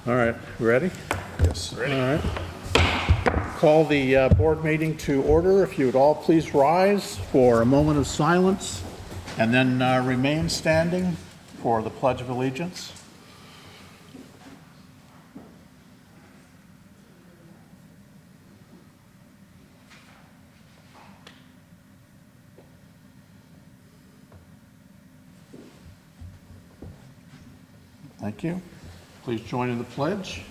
All right, ready? Yes. All right. Call the board meeting to order. If you would all please rise for a moment of silence and then remain standing for the Pledge of Allegiance. Thank you. Please join in the pledge.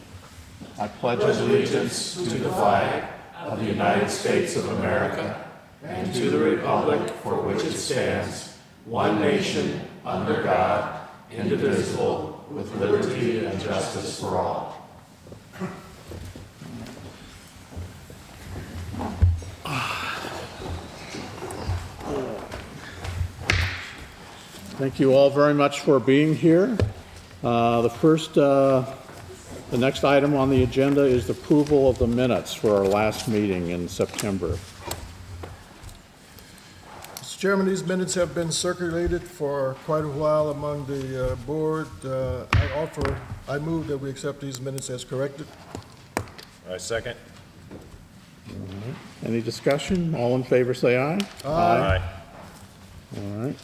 I pledge allegiance to the flag of the United States of America and to the republic for which it stands, one nation, under God, indivisible, with liberty and justice for all. Thank you all very much for being here. The next item on the agenda is the approval of the minutes for our last meeting in September. Mr. Chairman, these minutes have been circulated for quite a while among the board. I move that we accept these minutes as corrected. I second. Any discussion? All in favor say aye. Aye. All right.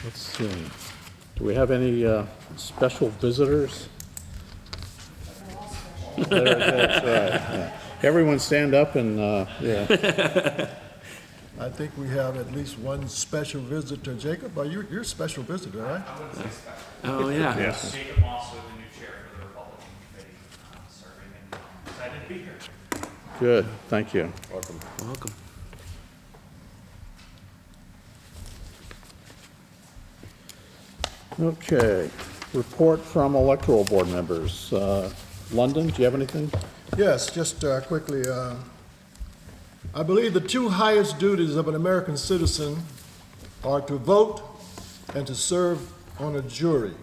Let's see. Do we have any special visitors? That's right. Yeah. Everyone stand up and, yeah. I think we have at least one special visitor. Jacob, you're a special visitor, right? I wouldn't say special. Oh, yeah. Yes. Jacob also the new chair for the Republican Committee, serving and excited to be here. Good, thank you. Welcome. Welcome. Okay, report from electoral board members. London, do you have anything? Yes, just quickly. I believe the two highest duties of an American citizen are to vote and to serve on a jury.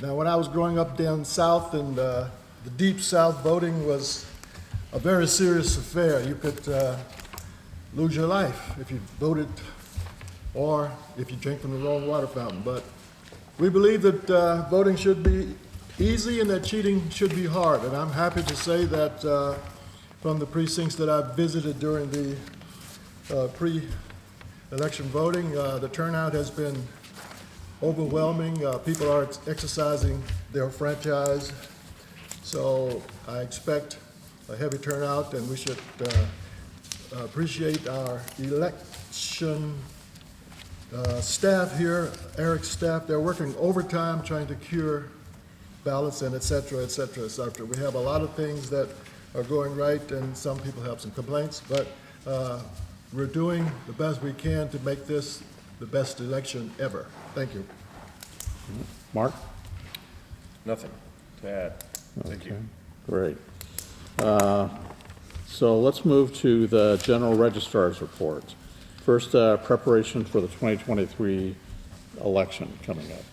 Now, when I was growing up down south in the deep south, voting was a very serious affair. You could lose your life if you voted or if you drink from the wrong water fountain. But we believe that voting should be easy and that cheating should be hard. And I'm happy to say that from the precincts that I've visited during the pre-election voting, the turnout has been overwhelming. People are exercising their franchise. So I expect a heavy turnout, and we should appreciate our election staff here, Eric's staff. They're working overtime trying to cure ballots and et cetera, et cetera, et cetera. We have a lot of things that are going right, and some people have some complaints, but we're doing the best we can to make this the best election ever. Thank you. Mark? Nothing to add. Thank you. Great. So let's move to the general registrar's report. First, preparation for the 2023 election coming up.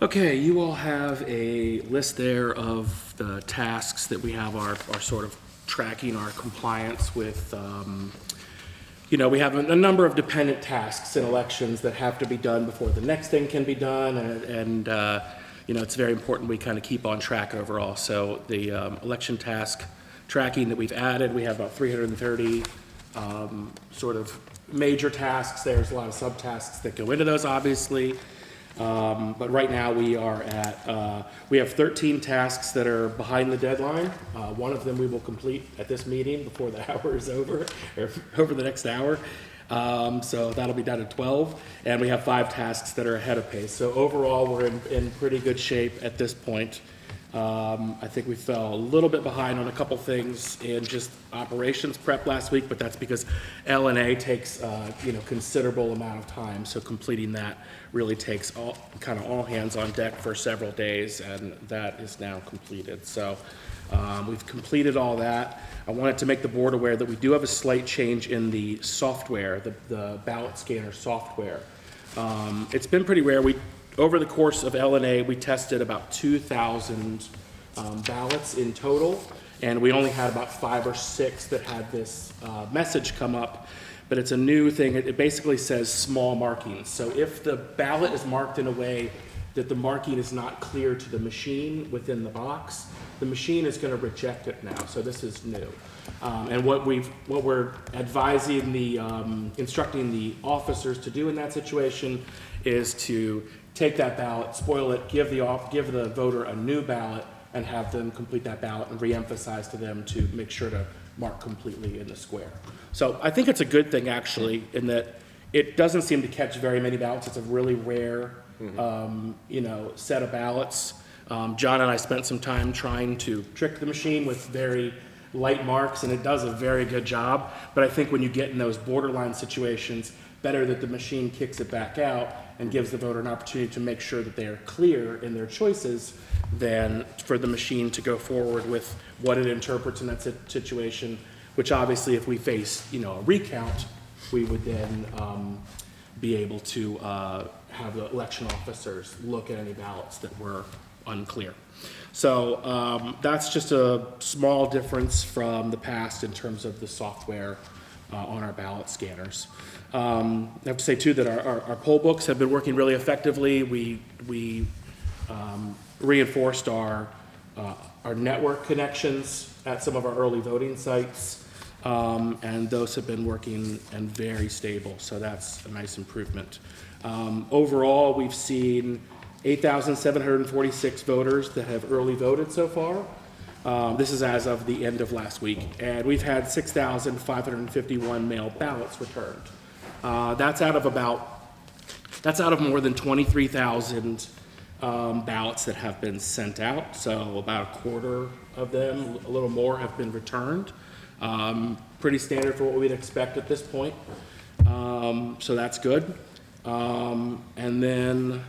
Okay, you all have a list there of the tasks that we have are sort of tracking our compliance with. We have a number of dependent tasks in elections that have to be done before the next thing can be done, and it's very important we kind of keep on track overall. So the election task tracking that we've added, we have about 330 sort of major tasks. There's a lot of subtasks that go into those, obviously. But right now we have 13 tasks that are behind the deadline. One of them we will complete at this meeting before the hour is over, or over the next hour. So that'll be done at 12. And we have 5 tasks that are ahead of pace. So overall, we're in pretty good shape at this point. I think we fell a little bit behind on a couple things in just operations prep last week, but that's because L&A takes considerable amount of time. So completing that really takes all hands on deck for several days, and that is now completed. So we've completed all that. I wanted to make the board aware that we do have a slight change in the software, the ballot scanner software. It's been pretty rare. Over the course of L&A, we tested about 2,000 ballots in total, and we only had about 5 or 6 that had this message come up. But it's a new thing. It basically says small markings. So if the ballot is marked in a way that the marking is not clear to the machine within the box, the machine is going to reject it now. So this is new. And what we're advising instructing the officers to do in that situation is to take that ballot, spoil it, give the voter a new ballot, and have them complete that ballot and re-emphasize to them to make sure to mark completely in the square. So I think it's a good thing, actually, in that it doesn't seem to catch very many ballots. It's a really rare, set of ballots. John and I spent some time trying to trick the machine with very light marks, and it does a very good job. But I think when you get in those borderline situations, better that the machine kicks it back out and gives the voter an opportunity to make sure that they are clear in their choices than for the machine to go forward with what it interprets in that situation, which obviously if we face, a recount, we would then be able to have the election officers look at any ballots that were unclear. So that's just a small difference from the past in terms of the software on our ballot scanners. I have to say too that our poll books have been working really effectively. We reinforced our network connections at some of our early voting sites, and those have been working and very stable. So that's a nice improvement. Overall, we've seen 8,746 voters that have early voted so far. This is as of the end of last week, and we've had 6,551 mail ballots returned. That's out of more than 23,000 ballots that have been sent out. So about a quarter of them, a little more, have been returned. Pretty standard for what we'd expect at this point. So that's good. And then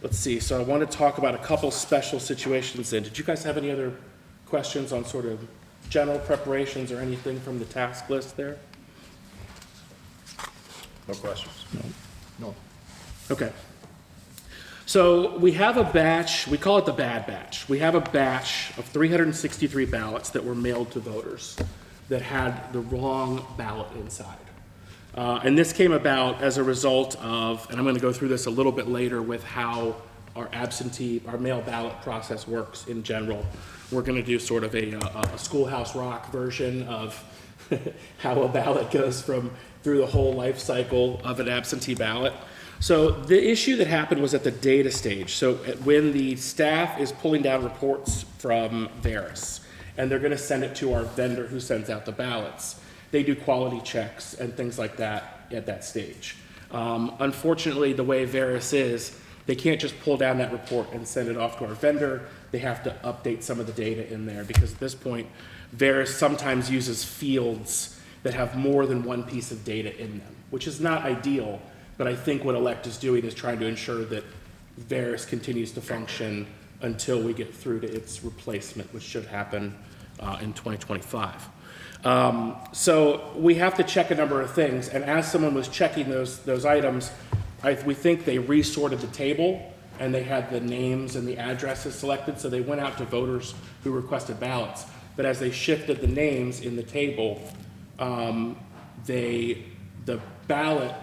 let's see. So I want to talk about a couple special situations. Then, did you guys have any other questions on sort of general preparations or anything from the task list there? No questions. No. Okay. So we have a batch, we call it the bad batch. We have a batch of 363 ballots that were mailed to voters that had the wrong ballot inside. And this came about as a result of, and I'm going to go through this a little bit later with how our mail ballot process works in general. We're going to do sort of a Schoolhouse Rock version of how a ballot goes through the whole life cycle of an absentee ballot. So the issue that happened was at the data stage. So when the staff is pulling down reports from Veris, and they're going to send it to our vendor who sends out the ballots, they do quality checks and things like that at that stage. Unfortunately, the way Veris is, they can't just pull down that report and send it off to our vendor. They have to update some of the data in there because at this point, Veris sometimes uses fields that have more than one piece of data in them, which is not ideal, but I think what Elect is doing is trying to ensure that Veris continues to function until we get through to its replacement, which should happen in 2025. So we have to check a number of things, and as someone was checking those items, we think they resorted the table, and they had the names and the addresses selected, so they went out to voters who requested ballots. But as they shifted the names in the table, the ballot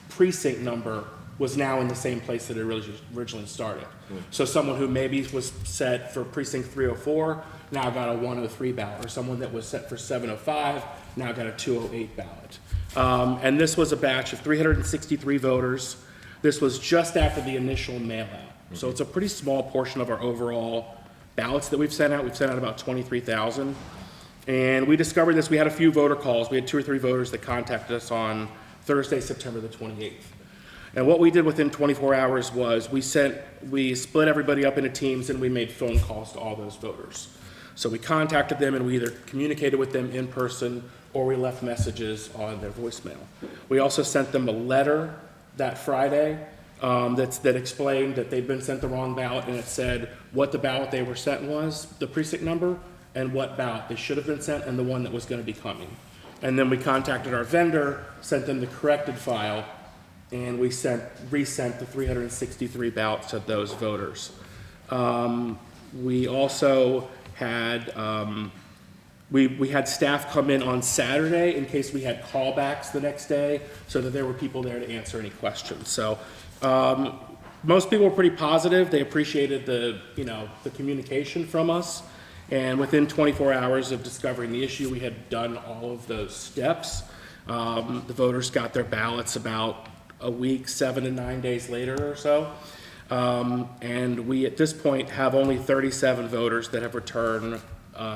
precinct number was now in the same place that it originally started. So someone who maybe was set for precinct 304 now got a 103 ballot, or someone that was set for 705 now got a 208 ballot. And this was a batch of 363 voters. This was just after the initial mail out. So it's a pretty small portion of our overall ballots that we've sent out. We've sent out about 23,000. And we discovered this, we had a few voter calls. We had 2 or 3 voters that contacted us on Thursday, September the 28th. And what we did within 24 hours was we split everybody up into teams and we made phone calls to all those voters. So we contacted them and we either communicated with them in person or we left messages on their voicemail. We also sent them a letter that Friday that explained that they'd been sent the wrong ballot, and it said what the ballot they were sent was, the precinct number, and what ballot they should have been sent, and the one that was going to be coming. And then we contacted our vendor, sent them the corrected file, and we resent the 363 ballots to those voters. We also had we had staff come in on Saturday in case we had callbacks the next day, so that there were people there to answer any questions. So most people were pretty positive. They appreciated the communication from us. And within 24 hours of discovering the issue, we had done all of those steps. The voters got their ballots about a week, 7 to 9 days later or so. And we, at this point, have only 37 voters that have returned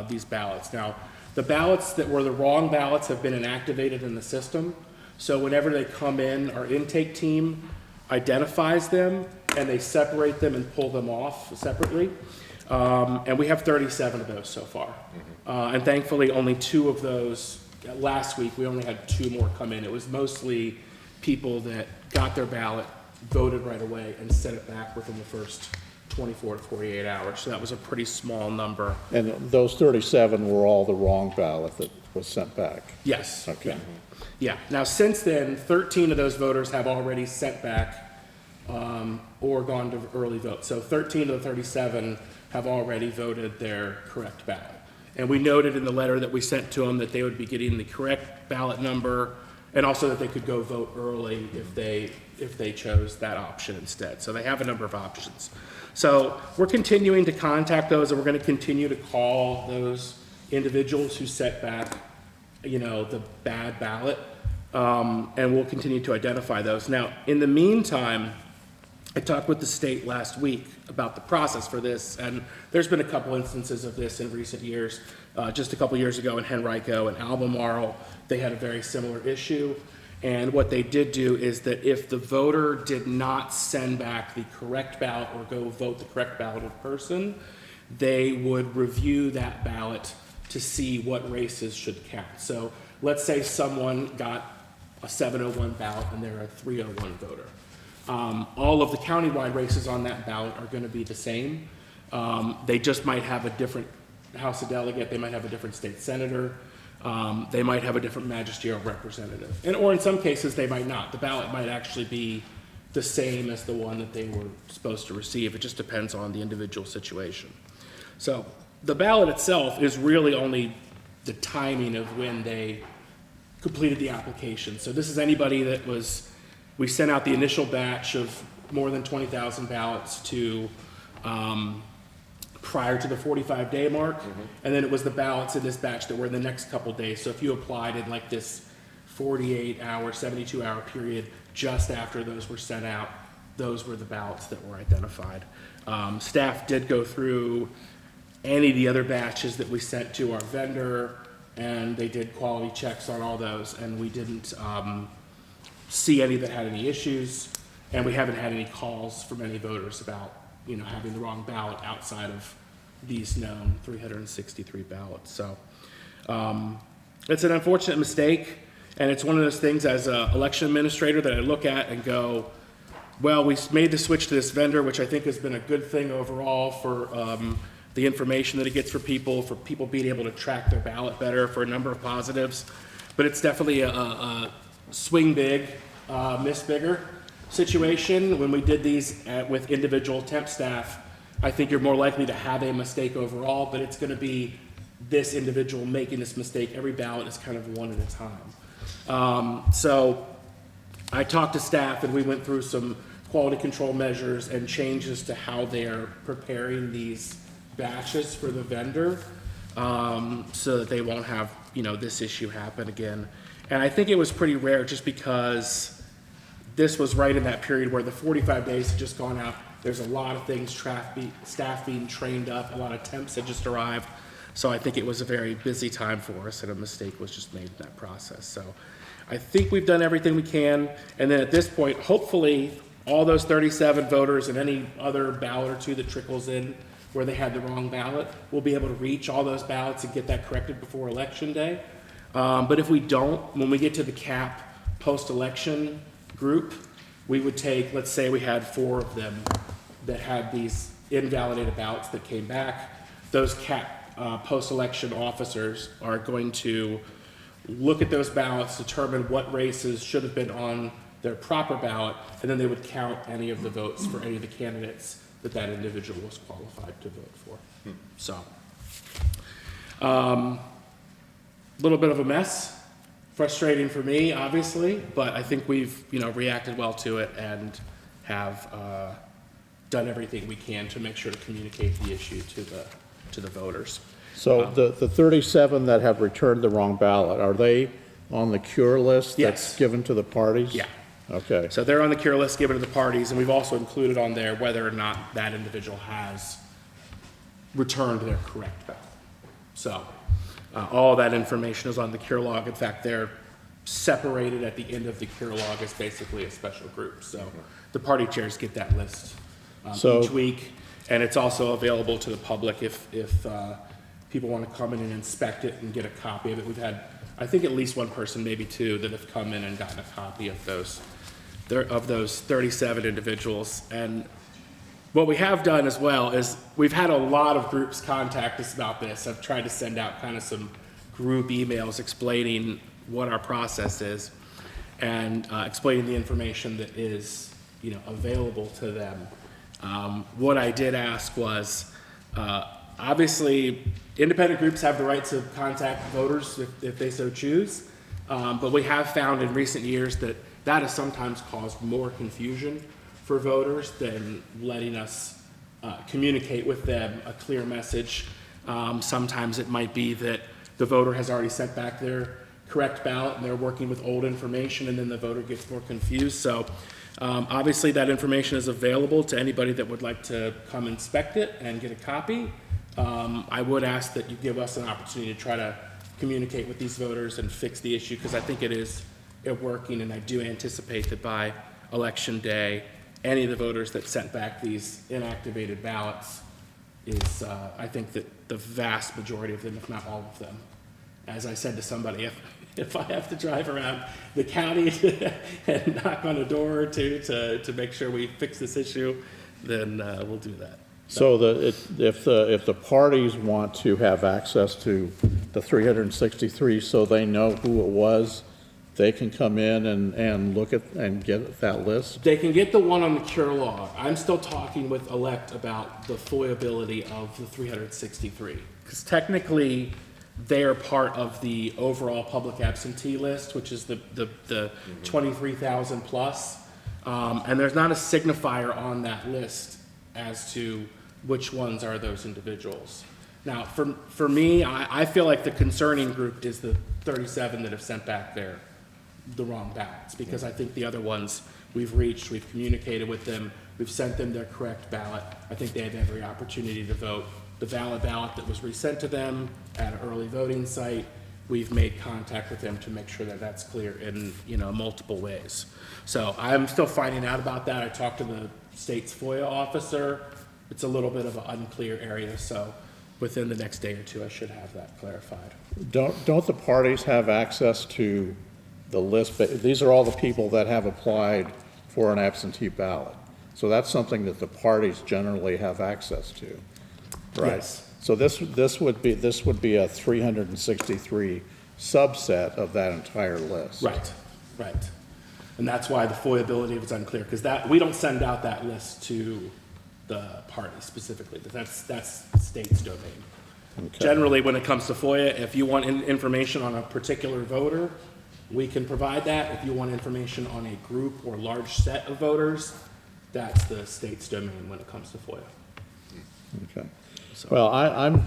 these ballots. Now, the ballots that were the wrong ballots have been inactivated in the system. So whenever they come in, our intake team identifies them, and they separate them and pull them off separately. And we have 37 of those so far. And thankfully, only 2 of those, last week, we only had 2 more come in. It was mostly people that got their ballot, voted right away, and sent it back within the first 24 to 48 hours. So that was a pretty small number. And those 37 were all the wrong ballot that was sent back? Yes. Okay. Yeah. Now, since then, 13 of those voters have already sent back or gone to early vote. So 13 of the 37 have already voted their correct ballot. And we noted in the letter that we sent to them that they would be getting the correct ballot number, and also that they could go vote early if they chose that option instead. So they have a number of options. So we're continuing to contact those, and we're going to continue to call those individuals who set back, the bad ballot, and we'll continue to identify those. Now, in the meantime, I talked with the state last week about the process for this, and there's been a couple instances of this in recent years. Just a couple years ago in Henrico and Albemarle, they had a very similar issue. And what they did do is that if the voter did not send back the correct ballot or go vote the correct ballot in person, they would review that ballot to see what races should count. So let's say someone got a 701 ballot and they're a 301 voter. All of the countywide races on that ballot are going to be the same. They just might have a different House of Delegate, they might have a different state senator, they might have a different magisterial representative. Or in some cases, they might not. The ballot might actually be the same as the one that they were supposed to receive. It just depends on the individual situation. So the ballot itself is really only the timing of when they completed the application. So this is anybody that we sent out the initial batch of more than 20,000 ballots to prior to the 45-day mark, and then it was the ballots in this batch that were in the next couple days. So if you applied in like this 48-hour, 72-hour period just after those were sent out, those were the ballots that were identified. Staff did go through any of the other batches that we sent to our vendor, and they did quality checks on all those, and we didn't see any that had any issues, and we haven't had any calls from any voters about having the wrong ballot outside of these known 363 ballots. So it's an unfortunate mistake, and it's one of those things as an election administrator that I look at and go, well, we made the switch to this vendor, which I think has been a good thing overall for the information that it gets for people being able to track their ballot better, for a number of positives. But it's definitely a swing big, miss bigger situation. When we did these with individual temp staff, I think you're more likely to have a mistake overall, but it's going to be this individual making this mistake. Every ballot is kind of one at a time. So I talked to staff, and we went through some quality control measures and changes to how they're preparing these batches for the vendor, so that they won't have this issue happen again. And I think it was pretty rare just because this was right in that period where the 45 days had just gone out. There's a lot of things, staff being trained up, a lot of temps had just arrived. So I think it was a very busy time for us, and a mistake was just made in that process. So I think we've done everything we can. And then at this point, hopefully, all those 37 voters and any other ballot or two that trickles in where they had the wrong ballot, we'll be able to reach all those ballots and get that corrected before Election Day. But if we don't, when we get to the cap post-election group, we would take, let's say we had 4 of them that had these invalidated ballots that came back. Those cap post-election officers are going to look at those ballots, determine what races should have been on their proper ballot, and then they would count any of the votes for any of the candidates that individual was qualified to vote for. So, little bit of a mess. Frustrating for me, obviously, but I think we've reacted well to it and have done everything we can to make sure to communicate the issue to the voters. So the 37 that have returned the wrong ballot, are they on the cure list that's Yes. given to the parties? Yeah. Okay. So they're on the cure list given to the parties, and we've also included on there whether or not that individual has returned their correct ballot. So all that information is on the cure log. In fact, they're separated at the end of the cure log as basically a special group. So the party chairs get that list So- each week, and it's also available to the public if people want to come in and inspect it and get a copy of it. We've had, I think, at least one person, maybe two, that have come in and gotten a copy of those 37 individuals. And what we have done as well is we've had a lot of groups contact us about this. I've tried to send out kind of some group emails explaining what our process is and explaining the information that is, available to them. What I did ask was, obviously, independent groups have the right to contact voters if they so choose, but we have found in recent years that that has sometimes caused more confusion for voters than letting us communicate with them a clear message. Sometimes it might be that the voter has already sent back their correct ballot and they're working with old information, and then the voter gets more confused. So obviously that information is available to anybody that would like to come inspect it and get a copy. I would ask that you give us an opportunity to try to communicate with these voters and fix the issue, because I think it is working, and I do anticipate that by Election Day, any of the voters that sent back these inactivated ballots is, I think that the vast majority of them, if not all of them, as I said to somebody, if I have to drive around the county and knock on a door or two to make sure we fix this issue, then we'll do that. So if the parties want to have access to the 363 so they know who it was, they can come in and look at and get that list? They can get the one on the cure log. I'm still talking with Elect about the FOIA-ability of the 363. Because technically, they are part of the overall public absentee list, which is the 23,000 plus. And there's not a signifier on that list as to which ones are those individuals. Now, for me, I feel like the concerning group is the 37 that have sent back the wrong ballots, because I think the other ones we've reached, we've communicated with them, we've sent them their correct ballot. I think they have every opportunity to vote. The valid ballot that was resent to them at an early voting site, we've made contact with them to make sure that that's clear in, multiple ways. So I'm still finding out about that. I talked to the state's FOIA officer. It's a little bit of an unclear area, so within the next day or two, I should have that clarified. Don't the parties have access to the list? These are all the people that have applied for an absentee ballot. So that's something that the parties generally have access to, right? Yes. So this would be a 363 subset of that entire list. Right. And that's why the FOIA-ability was unclear, because we don't send out that list to the party specifically. That's state's domain. Okay. Generally, when it comes to FOIA, if you want information on a particular voter, we can provide that. If you want information on a group or large set of voters, that's the state's domain when it comes to FOIA. Okay. Well,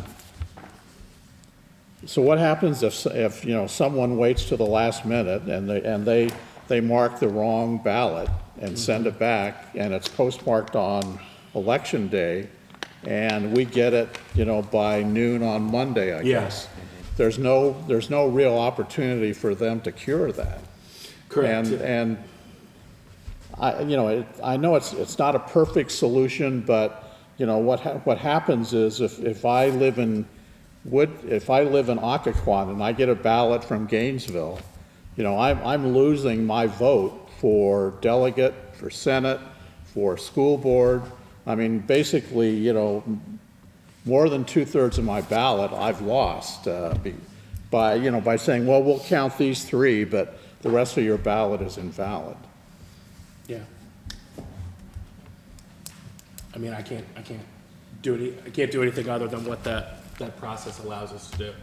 so what happens if someone waits to the last minute and they mark the wrong ballot and send it back, and it's postmarked on Election Day, and we get it, by noon on Monday, I guess. There's no real opportunity for them to cure that. Correct. And I know it's not a perfect solution, but what happens is if I live in Occoquan and I get a ballot from Gainesville, I'm losing my vote for delegate, for Senate, for school board. I mean, basically, more than 2/3 of my ballot I've lost by saying, well, we'll count these 3, but the rest of your ballot is invalid. Yeah. I mean, I can't do anything other than what that process allows us to do.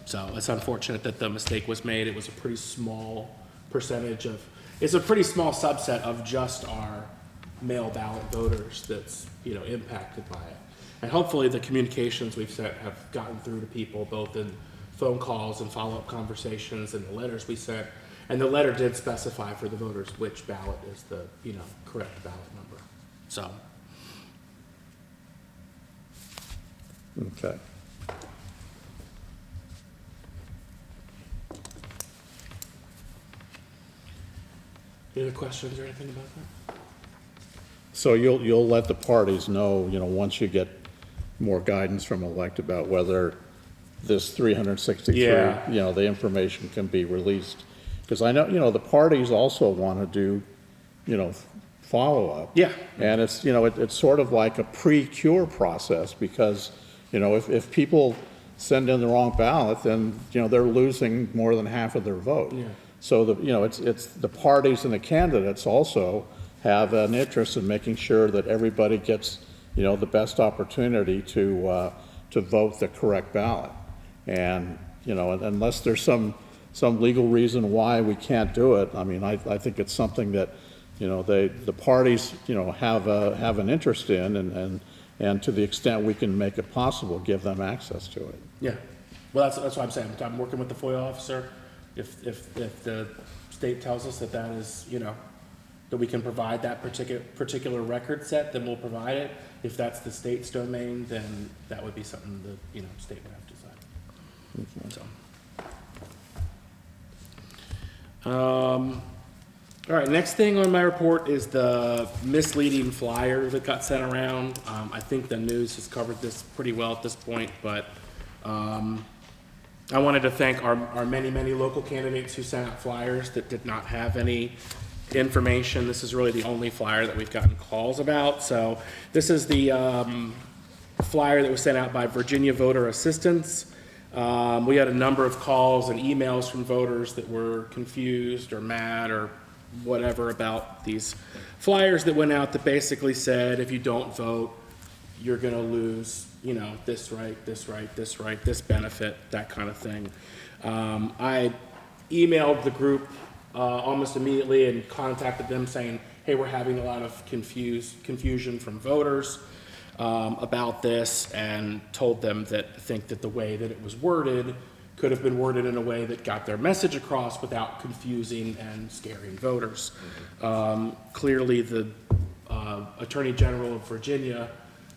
So it's unfortunate that the mistake was made. It was a pretty small percentage it's a pretty small subset of just our mail ballot voters that's, impacted by it. And hopefully the communications we've sent have gotten through to people, both in phone calls and follow-up conversations and the letters we sent. And the letter did specify for the voters which ballot is the, correct ballot number. So, Okay. any other questions or anything about that? So you'll let the parties know, once you get more guidance from elect about whether this 363, Yeah. the information can be released. Because I know, the parties also want to do, follow-up. Yeah. And it's, it's sort of like a pre-cure process because, if people send in the wrong ballot, then, they're losing more than half of their vote. Yeah. So it's the parties and the candidates also have an interest in making sure that everybody gets, the best opportunity to vote the correct ballot. And, unless there's some legal reason why we can't do it, I mean, I think it's something that, the parties, have an interest in and to the extent we can make it possible, give them access to it. Yeah, well, that's what I'm saying. I'm working with the FOIA officer. If the state tells us that is, that we can provide that particular record set, then we'll provide it. If that's the state's domain, then that would be something the, state would have to decide. So. All right, next thing on my report is the misleading flyer that got sent around. I think the news has covered this pretty well at this point, but I wanted to thank our many local candidates who sent out flyers that did not have any information. This is really the only flyer that we've gotten calls about. So this is the flyer that was sent out by Virginia Voter Assistance. We had a number of calls and emails from voters that were confused or mad or whatever about these flyers that went out that basically said, if you don't vote, you're gonna lose, this right, this benefit, that kind of thing. I emailed the group almost immediately and contacted them saying, hey, we're having a lot of confusion from voters about this, and told them that I think that the way that it was worded could have been worded in a way that got their message across without confusing and scaring voters. Clearly, the Attorney General of Virginia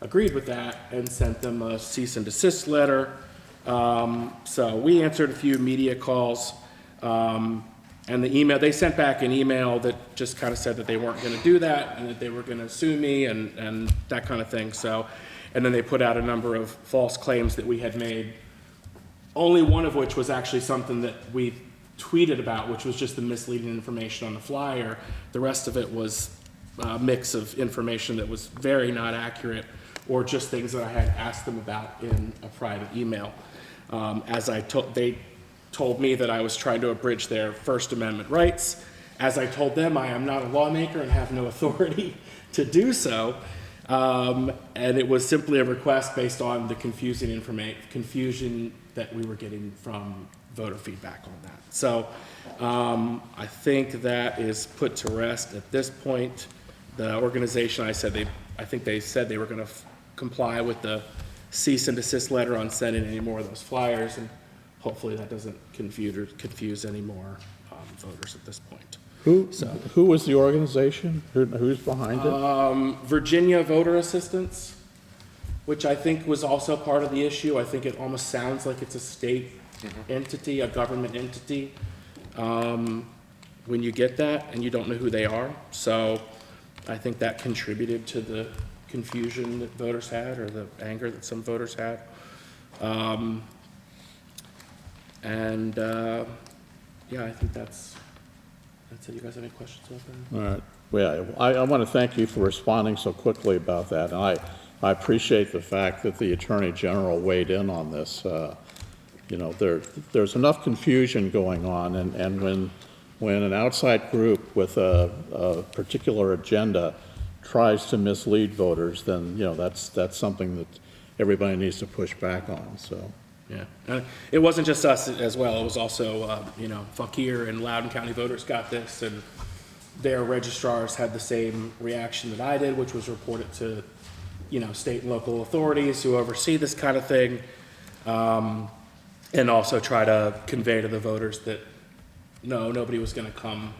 agreed with that and sent them a cease and desist letter. So we answered a few media calls, and they sent back an email that just kind of said that they weren't going to do that and that they were going to sue me and that kind of thing. So, and then they put out a number of false claims that we had made. Only one of which was actually something that we tweeted about, which was just the misleading information on the flyer. The rest of it was a mix of information that was very not accurate, or just things that I had asked them about in a private email. They told me that I was trying to abridge their First Amendment rights. As I told them, I am not a lawmaker and have no authority to do so. And it was simply a request based on the confusion that we were getting from voter feedback on that. So I think that is put to rest at this point. The organization, I think they said they were going to comply with the cease and desist letter on sending any more of those flyers, and hopefully that doesn't confuse any more voters at this point. Who was the organization? Who's behind it? Virginia Voter Assistance, which I think was also part of the issue. I think it almost sounds like it's a state entity, a government entity, when you get that and you don't know who they are. So I think that contributed to the confusion that voters had, or the anger that some voters had. Yeah, I think that's it. You guys have any questions about that? All right. Well, I want to thank you for responding so quickly about that. And I appreciate the fact that the Attorney General weighed in on this. There's enough confusion going on, and when an outside group with a particular agenda tries to mislead voters, then that's something that everybody needs to push back on. So. Yeah, it wasn't just us as well. It was also, Fauquier and Loudoun County voters got this, and their registrars had the same reaction that I did, which was report it to, state and local authorities who oversee this kind of thing. And also try to convey to the voters that nobody was going to come,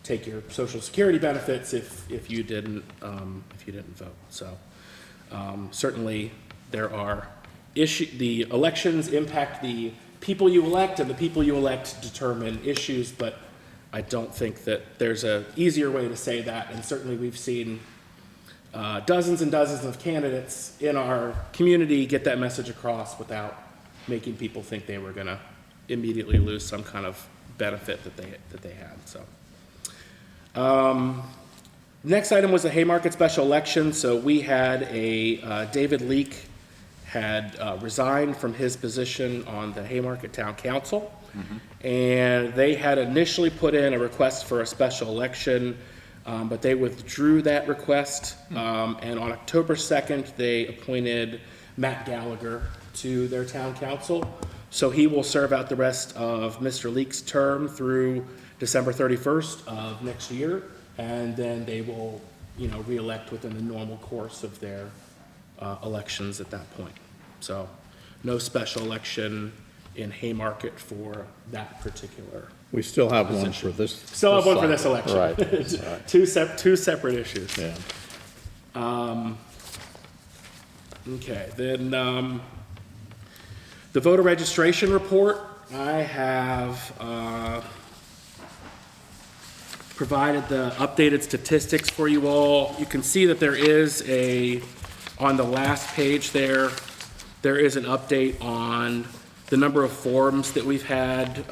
take your Social Security benefits if you didn't vote. So certainly there are the elections impact the people you elect, and the people you elect determine issues. But I don't think that there's an easier way to say that. And certainly we've seen dozens and dozens of candidates in our community get that message across without making people think they were going to immediately lose some kind of benefit that they had. So, next item was the Haymarket special election. So we had David Leake had resigned from his position on the Haymarket Town Council, and they had initially put in a request for a special election, but they withdrew that request. And on October 2nd, they appointed Matt Gallagher to their town council. So he will serve out the rest of Mr. Leake's term through December 31st of next year, and then they will, re-elect within the normal course of their elections at that point. So no special election in Haymarket for that particular. We still have one for this. Still have one for cycle. this election. Right. Two separate issues. Yeah. Okay, then the voter registration report, I have provided the updated statistics for you all. You can see that there is on the last page there is an update on the number of forms that we've had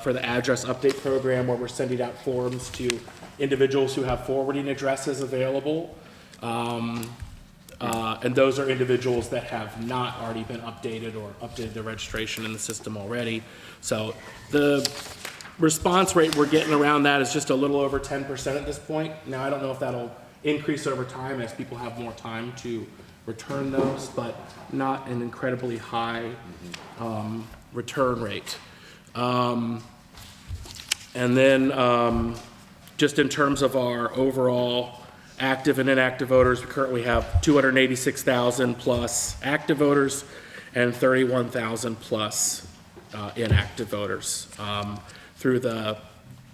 for the address update program, where we're sending out forms to individuals who have forwarding addresses available. And those are individuals that have not already been updated or updated their registration in the system already. So the response rate we're getting around that is just a little over 10% at this point. Now, I don't know if that'll increase over time as people have more time to return those, but not an incredibly high return rate. And then just in terms of our overall active and inactive voters, we currently have 286,000 plus active voters and 31,000 plus inactive voters. Through the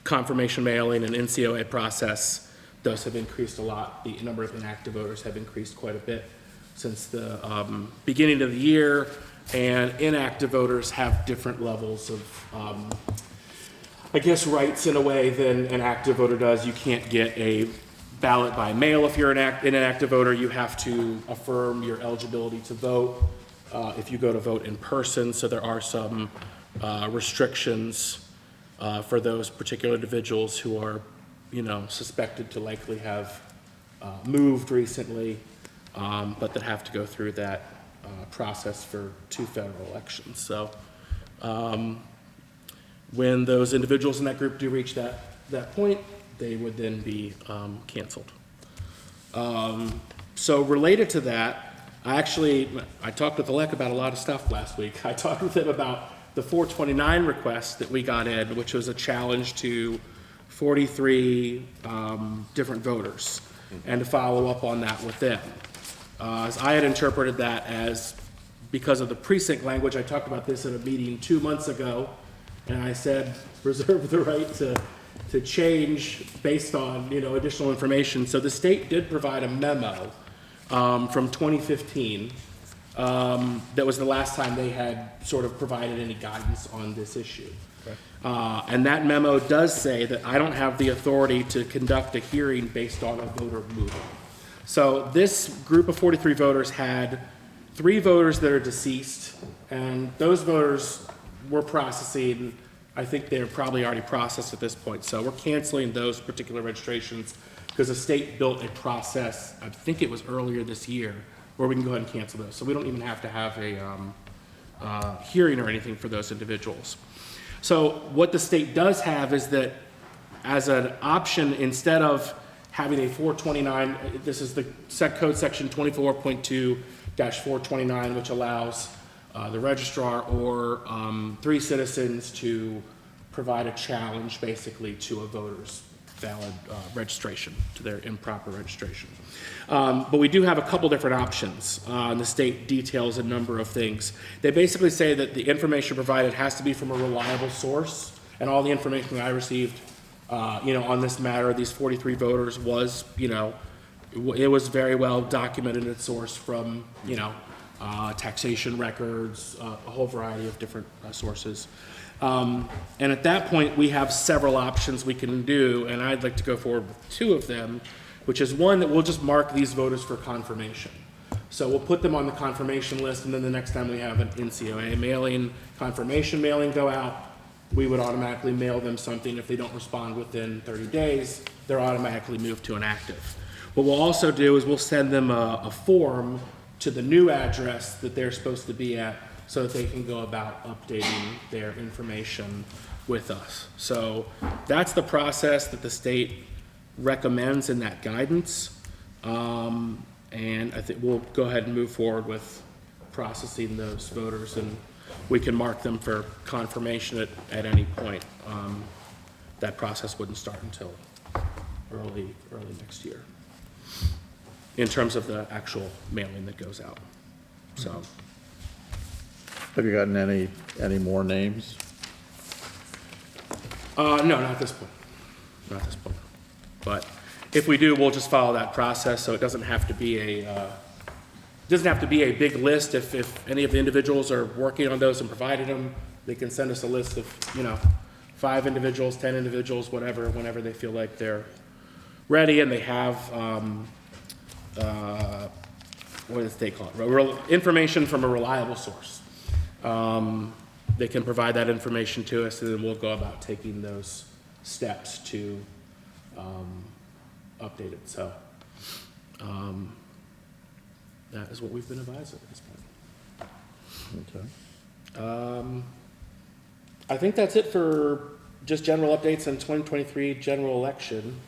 confirmation mailing and NCOA process, those have increased a lot. The number of inactive voters have increased quite a bit since the beginning of the year, and inactive voters have different levels of, rights in a way than an active voter does. You can't get a ballot by mail if you're an inactive voter. You have to affirm your eligibility to vote if you go to vote in person. So there are some restrictions for those particular individuals who are, suspected to likely have moved recently, but that have to go through that process for 2 federal elections. So when those individuals in that group do reach that point, they would then be canceled. So related to that, I talked with Alec about a lot of stuff last week. I talked with him about the 429 request that we got in, which was a challenge to 43 different voters, and to follow up on that with them. As I had interpreted that as, because of the precinct language, I talked about this at a meeting 2 months ago, and I said, reserve the right to change based on, additional information. So the state did provide a memo from 2015. That was the last time they had sort of provided any guidance on this issue. And that memo does say that I don't have the authority to conduct a hearing based on a voter moving. So this group of 43 voters had 3 voters that are deceased, and those voters we're processing. I think they're probably already processed at this point. So we're canceling those particular registrations because the state built a process, I think it was earlier this year, where we can go ahead and cancel those. So we don't even have to have a hearing or anything for those individuals. So what the state does have is that as an option, instead of having a 429, this is the code section 24.2-429, which allows the registrar or 3 citizens to provide a challenge basically to a voter's valid registration, to their improper registration. But we do have a couple different options. And the state details a number of things. They basically say that the information provided has to be from a reliable source, and all the information that I received, on this matter, these 43 voters was, it was very well documented and sourced from, taxation records, a whole variety of different sources. And at that point, we have several options we can do, and I'd like to go forward with two of them, which is one that we'll just mark these voters for confirmation. So we'll put them on the confirmation list, and then the next time we have an NCOA mailing, confirmation mailing go out, we would automatically mail them something. If they don't respond within 30 days, they're automatically moved to an active. What we'll also do is we'll send them a form to the new address that they're supposed to be at so that they can go about updating their information with us. So that's the process that the state recommends in that guidance. And I think we'll go ahead and move forward with processing those voters, and we can mark them for confirmation at any point. That process wouldn't start until early next year in terms of the actual mailing that goes out. So. Have you gotten any more names? No, not at this point. Not at this point. But if we do, we'll just follow that process, so it doesn't have to be a big list. If any of the individuals are working on those and provided them, they can send us a list of 5 individuals, 10 individuals, whatever, whenever they feel like they're ready and they have what does the state call it? Information from a reliable source. They can provide that information to us, and then we'll go about taking those steps to update it. So that is what we've been advised at this point. Okay. I think that's it for just general updates on 2023 general election.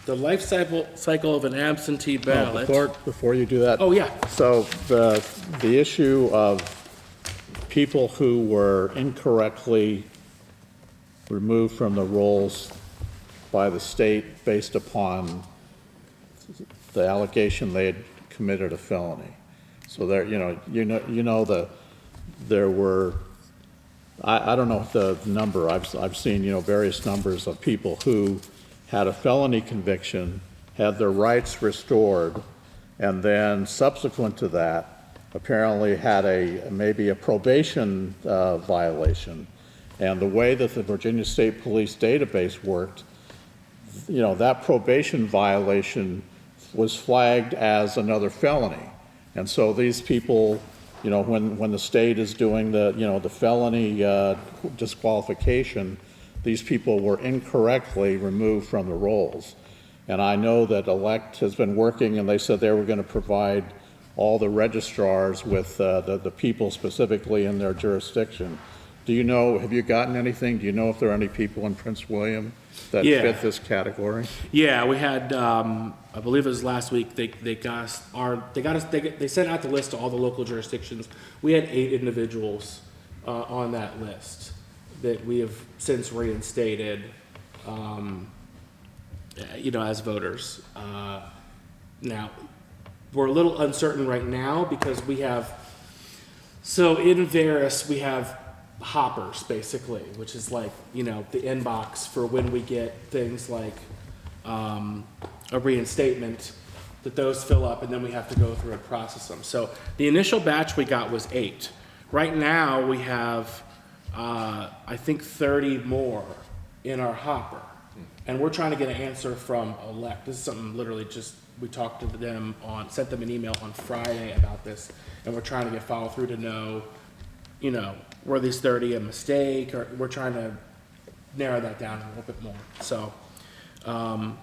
The life cycle of an absentee ballot. Before you do that. Oh, yeah. So the issue of people who were incorrectly removed from the rolls by the state based upon the allegation they had committed a felony. So there, there were, I don't know the number. I've seen various numbers of people who had a felony conviction, had their rights restored, and then subsequent to that, apparently had maybe a probation violation. And the way that the Virginia State Police database worked, that probation violation was flagged as another felony. And so these people, when the state is doing the felony disqualification, these people were incorrectly removed from the rolls. And I know that Elect has been working, and they said they were going to provide all the registrars with the people specifically in their jurisdiction. Have you gotten anything? Do you know if there are any people in Prince William that fit this category? Yeah, we had, I believe it was last week, they sent out the list to all the local jurisdictions. We had 8 individuals on that list that we have since reinstated, as voters. Now, we're a little uncertain right now because we have, in Veris, we have hoppers, basically, which is like, the inbox for when we get things like a reinstatement, that those fill up, and then we have to go through and process them. So the initial batch we got was 8. Right now, we have I think 30 more in our hopper. And we're trying to get an answer from Elect. This is something literally we talked to them sent them an email on Friday about this, and we're trying to get follow through to know, were these 30 a mistake, or we're trying to narrow that down a little bit more. So,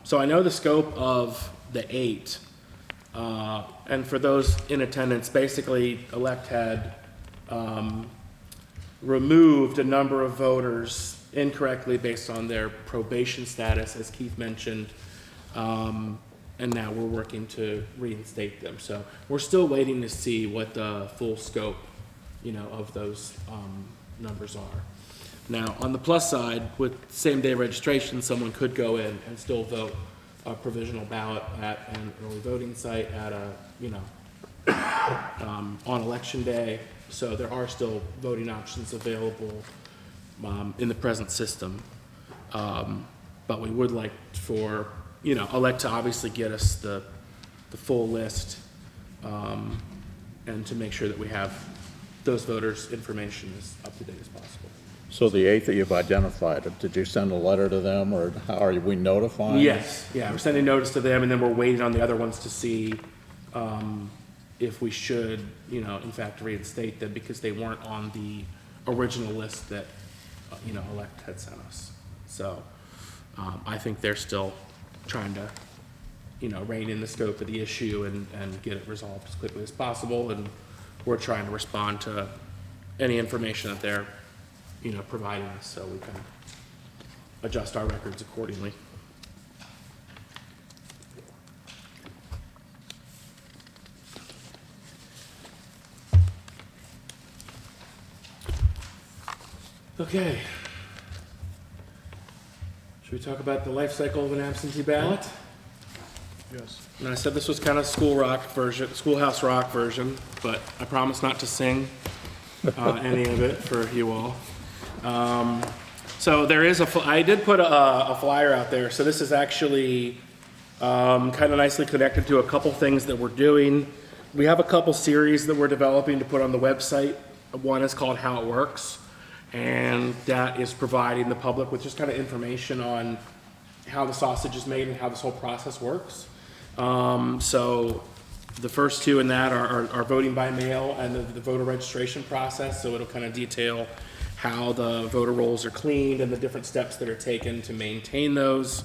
so I know the scope of the 8, and for those in attendance, basically Elect had removed a number of voters incorrectly based on their probation status, as Keith mentioned, and now we're working to reinstate them. So we're still waiting to see what the full scope, of those numbers are. Now, on the plus side, with same-day registration, someone could go in and still vote a provisional ballot at an early voting site at a, on election day. So there are still voting options available in the present system. But we would like for, elect to obviously get us the full list, and to make sure that we have those voters' information as up to date as possible. So the 8 that you've identified, did you send a letter to them, or how are we notifying? Yes, yeah, we're sending notice to them, and then we're waiting on the other ones to see if we should, in fact, reinstate them, because they weren't on the original list that, Elect had sent us. So I think they're still trying to, rein in the scope of the issue and get it resolved as quickly as possible, and we're trying to respond to any information that they're, providing us, so we can adjust our records accordingly. Okay. Should we talk about the life cycle of an absentee ballot? Yes. And I said this was kind of schoolhouse rock version, but I promise not to sing any of it for you all. So there is I did put a flyer out there. So this is actually kind of nicely connected to a couple things that we're doing. We have a couple series that we're developing to put on the website. One is called How It Works, and that is providing the public with just kind of information on how the sausage is made and how this whole process works. So the first two in that are voting by mail and the voter registration process. So it'll kind of detail how the voter rolls are cleaned and the different steps that are taken to maintain those,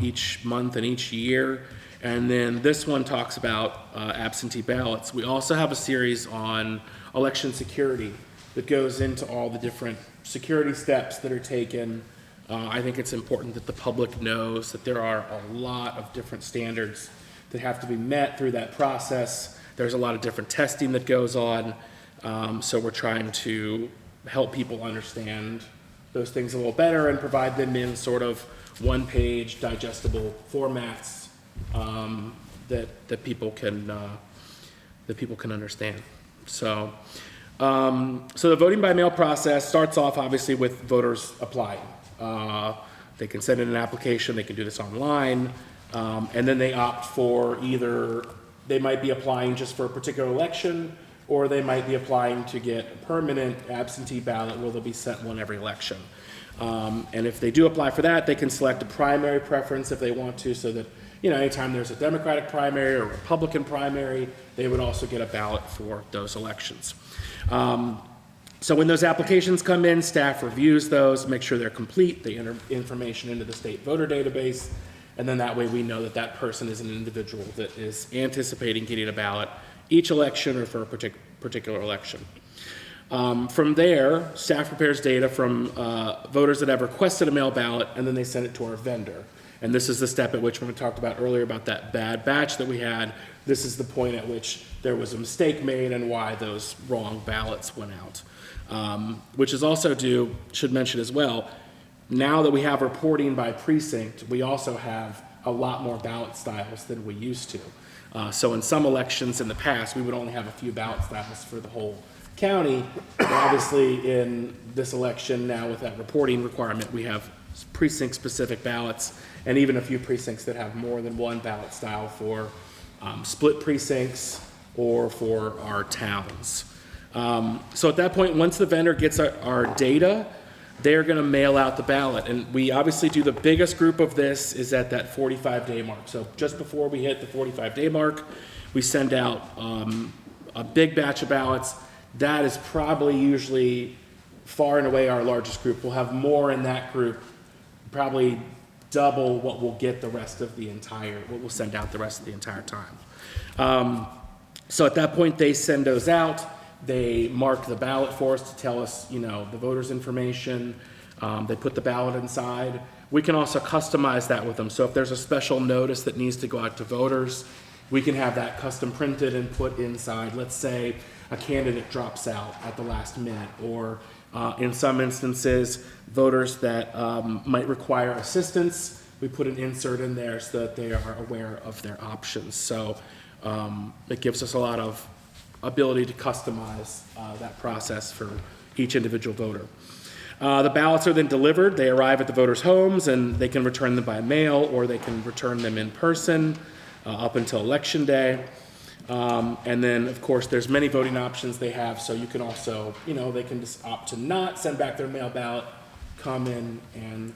each month and each year. And then this one talks about absentee ballots. We also have a series on election security that goes into all the different security steps that are taken. I think it's important that the public knows that there are a lot of different standards that have to be met through that process. There's a lot of different testing that goes on. So we're trying to help people understand those things a little better and provide them in sort of one-page digestible formats that people can understand. So the voting by mail process starts off obviously with voters applying. They can send in an application. They can do this online, and then they opt for either they might be applying just for a particular election, or they might be applying to get a permanent absentee ballot where they'll be sent one every election. And if they do apply for that, they can select a primary preference if they want to, so that, anytime there's a Democratic primary or a Republican primary, they would also get a ballot for those elections. So when those applications come in, staff reviews those, make sure they're complete, they enter information into the state voter database, and then that way we know that that person is an individual that is anticipating getting a ballot each election or for a particular election. From there, staff prepares data from voters that have requested a mail ballot, and then they send it to our vendor. And this is the step at which, when we talked about earlier about that bad batch that we had, this is the point at which there was a mistake made and why those wrong ballots went out. Which is also due, should mention as well, now that we have reporting by precinct, we also have a lot more ballot styles than we used to. So in some elections in the past, we would only have a few ballot styles for the whole county. Obviously, in this election now with that reporting requirement, we have precinct-specific ballots, and even a few precincts that have more than one ballot style for split precincts or for our towns. So at that point, once the vendor gets our data, they're going to mail out the ballot. And we obviously do the biggest group of this is at that 45-day mark. So just before we hit the 45-day mark, we send out a big batch of ballots. That is probably usually far and away our largest group. We'll have more in that group, probably double what we'll get the rest of what we'll send out the rest of the entire time. So at that point, they send those out. They mark the ballot for us to tell us, the voters' information. They put the ballot inside. We can also customize that with them. So if there's a special notice that needs to go out to voters, we can have that custom printed and put inside. Let's say a candidate drops out at the last minute, or In some instances, voters that might require assistance, we put an insert in there so that they are aware of their options. So it gives us a lot of ability to customize that process for each individual voter. The ballots are then delivered. They arrive at the voters' homes, and they can return them by mail, or they can return them in person up until Election Day. And then, of course, there's many voting options they have, so you can also, they can just opt to not send back their mail ballot, come in and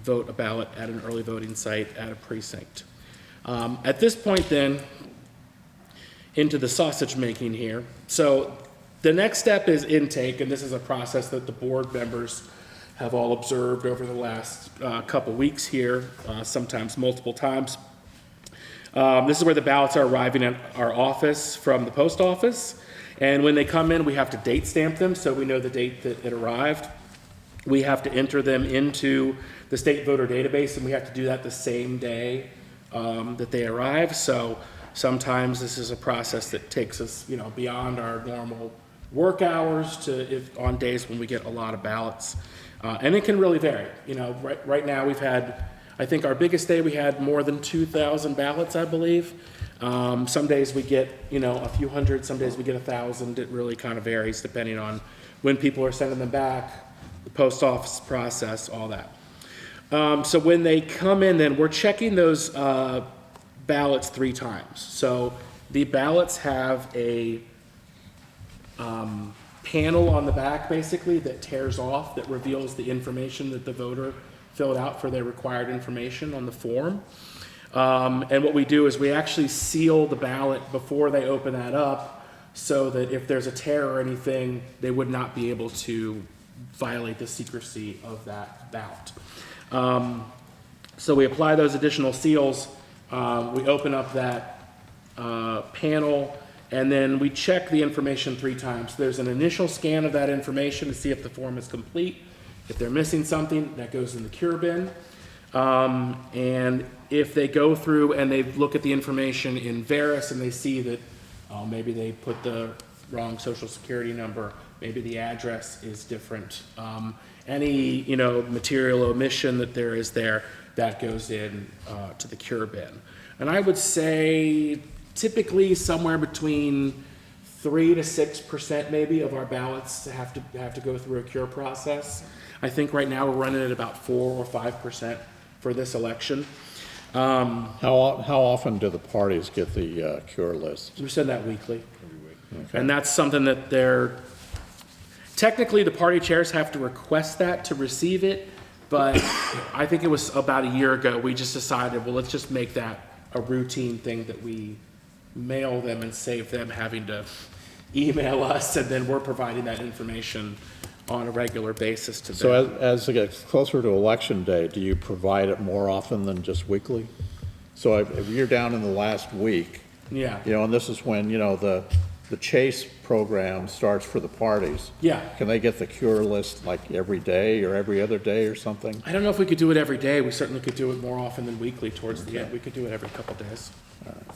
vote a ballot at an early voting site at a precinct. At this point, then, into the sausage making here. So the next step is intake, and this is a process that the board members have all observed over the last couple weeks here, sometimes multiple times. This is where the ballots are arriving at our office from the post office. And when they come in, we have to date stamp them so we know the date that it arrived. We have to enter them into the state voter database, and we have to do that the same day that they arrive. So sometimes this is a process that takes us, beyond our normal work hours on days when we get a lot of ballots. And it can really vary. Right now we've had, I think our biggest day we had more than 2,000 ballots, I believe. Some days we get, a few hundred, some days we get 1,000. It really kind of varies depending on when people are sending them back, the post office process, all that. So when they come in, then we're checking those ballots 3 times. So the ballots have a panel on the back, basically, that tears off, that reveals the information that the voter filled out for their required information on the form. And what we do is we actually seal the ballot before they open that up, so that if there's a tear or anything, they would not be able to violate the secrecy of that ballot. So we apply those additional seals, we open up that panel, and then we check the information 3 times. There's an initial scan of that information to see if the form is complete. If they're missing something, that goes in the cure bin. And if they go through and they look at the information in Veris and they see that maybe they put the wrong social security number, maybe the address is different, any material omission that there is there, that goes in to the cure bin. And I would say typically somewhere between 3 to 6% maybe of our ballots have to go through a cure process. I think right now we're running at about 4 or 5% for this election. How often do the parties get the cure list? We send that weekly. Okay. And that's something that technically the party chairs have to request that to receive it, but I think it was about a year ago, we just decided, well, let's just make that a routine thing that we mail them and save them having to email us, and then we're providing that information on a regular basis to them. So as it gets closer to election day, do you provide it more often than just weekly? So if you're down in the last week, Yeah. and this is when, the chase program starts for the parties. Yeah. Can they get the cure list like every day or every other day or something? I don't know if we could do it every day. We certainly could do it more often than weekly towards the end. We could do it every couple days. All right.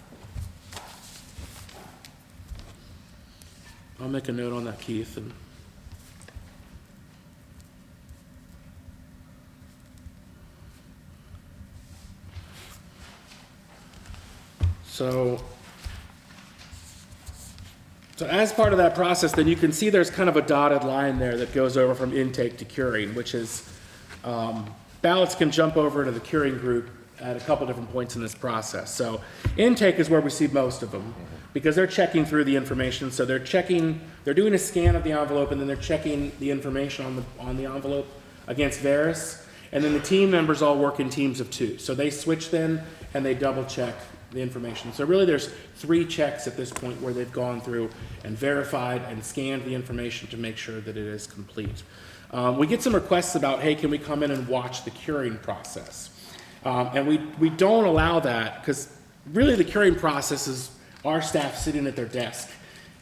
I'll make a note on that, Keith. And so as part of that process, then you can see there's kind of a dotted line there that goes over from intake to curing, which is ballots can jump over to the curing group at a couple different points in this process. So intake is where we see most of them, because they're checking through the information. So they're doing a scan of the envelope, and then they're checking the information on the envelope against Veris. And then the team members all work in teams of 2. So they switch then, and they double check the information. So really there's 3 checks at this point where they've gone through and verified and scanned the information to make sure that it is complete. We get some requests about, hey, can we come in and watch the curing process? And we don't allow that, because really the curing process is our staff sitting at their desk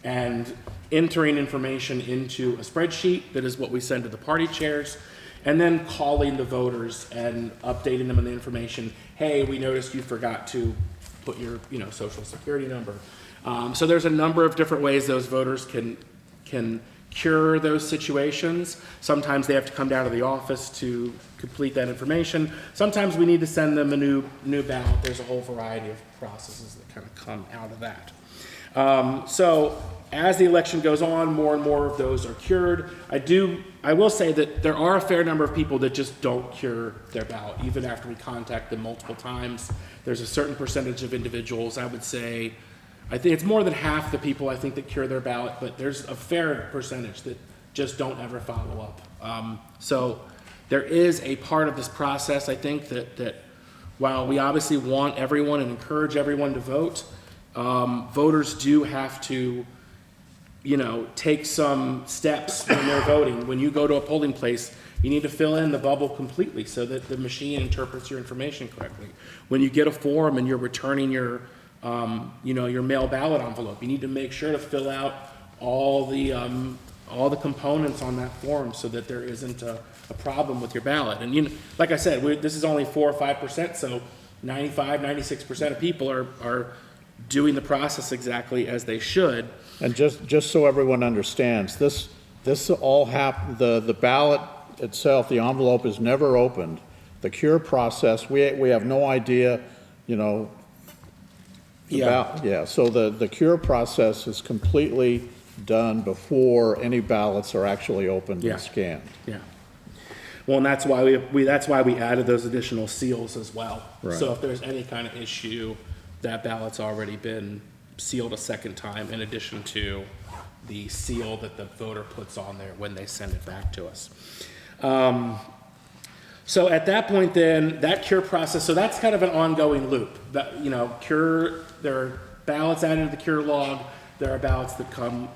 and entering information into a spreadsheet that is what we send to the party chairs, and then calling the voters and updating them on the information. Hey, we noticed you forgot to put your social security number. So there's a number of different ways those voters can cure those situations. Sometimes they have to come down to the office to complete that information. Sometimes we need to send them a new ballot. There's a whole variety of processes that kind of come out of that. So as the election goes on, more and more of those are cured. I will say that there are a fair number of people that just don't cure their ballot, even after we contact them multiple times. There's a certain percentage of individuals, I would say, I think it's more than half the people I think that cure their ballot, but there's a fair percentage that just don't ever follow up. So there is a part of this process, I think, that while we obviously want everyone and encourage everyone to vote, voters do have to, take some steps when they're voting. When you go to a polling place, you need to fill in the bubble completely so that the machine interprets your information correctly. When you get a form and you're returning your mail ballot envelope, you need to make sure to fill out all the components on that form so that there isn't a problem with your ballot. And like I said, this is only 4 or 5%, so 95, 96% of people are doing the process exactly as they should. And just so everyone understands, this all happened, the ballot itself, the envelope is never opened. The cure process, we have no idea, so the cure process is completely done before any ballots are actually opened and scanned. Yeah. Well, and that's why we added those additional seals as well. Right. So if there's any kind of issue, that ballot's already been sealed a second time in addition to the seal that the voter puts on there when they send it back to us. So at that point then, that cure process, so that's kind of an ongoing loop. That, there are ballots added to the cure log, there are ballots that come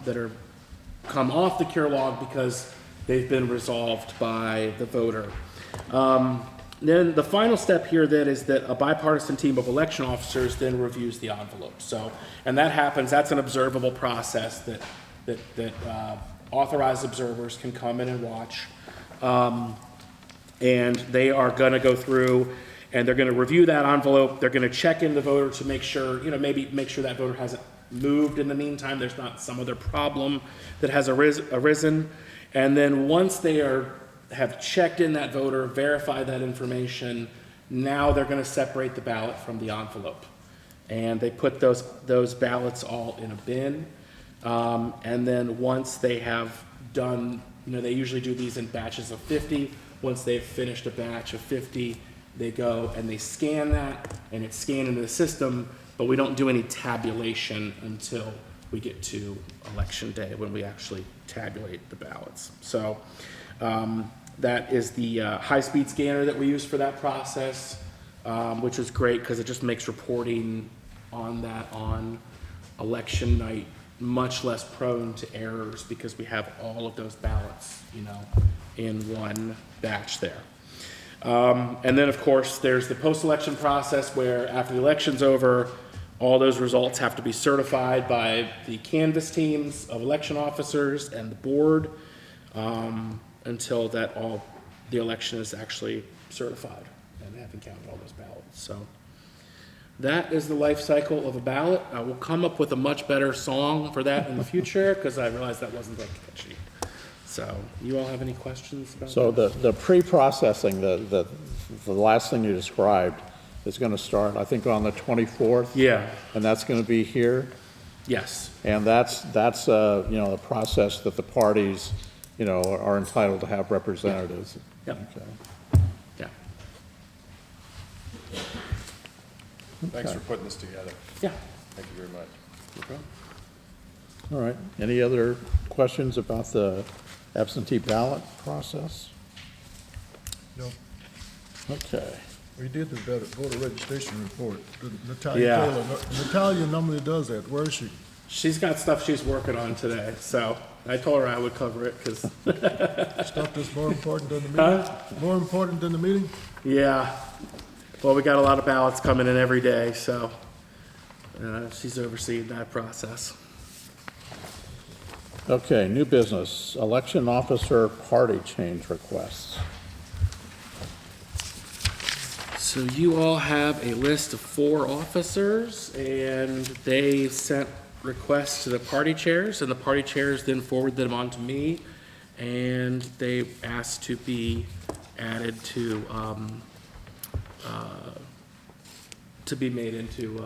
off the cure log because they've been resolved by the voter. Then the final step here then is that a bipartisan team of election officers then reviews the envelope. So, and that happens, that's an observable process that authorized observers can come in and watch. And they are gonna go through and they're gonna review that envelope. They're gonna check in the voter to make sure, maybe make sure that voter hasn't moved in the meantime. There's not some other problem that has arisen. And then once they have checked in that voter, verified that information, now they're gonna separate the ballot from the envelope. And they put those ballots all in a bin. And then once they have done, they usually do these in batches of 50. Once they've finished a batch of 50, they go and they scan that, and it's scanned into the system, but we don't do any tabulation until we get to election day when we actually tabulate the ballots. So that is the high-speed scanner that we use for that process, which was great because it just makes reporting on election night much less prone to errors because we have all of those ballots, in one batch there. And then, of course, there's the post-election process where after the election's over, all those results have to be certified by the canvass teams of election officers and the board until the election is actually certified and they haven't counted all those ballots. So that is the life cycle of a ballot. I will come up with a much better song for that in the future because I realized that wasn't that catchy. So, you all have any questions about So that? the pre-processing, the last thing you described is going to start, I think, on the 24th? Yeah. And that's going to be here? Yes. And that's the process that the parties, are entitled to have representatives. Yep. Okay. Yeah. Thanks for putting this together. Yeah. Thank you very much. All right. Any other questions about the absentee ballot process? No, Okay. we did the voter registration report. Natalia Yeah. Taylor, Natalia normally does that. Where is she? She's got stuff she's working on today, so I told her I would cover it because, Stuff that's more important than the meeting? Huh? More important than the meeting? yeah. Well, we got a lot of ballots coming in every day, so she's overseeing that process. Okay, new business, election officer party change requests. So you all have a list of 4 officers, and they sent requests to the party chairs, and the party chairs then forward them on to me, and they asked to be added to be made into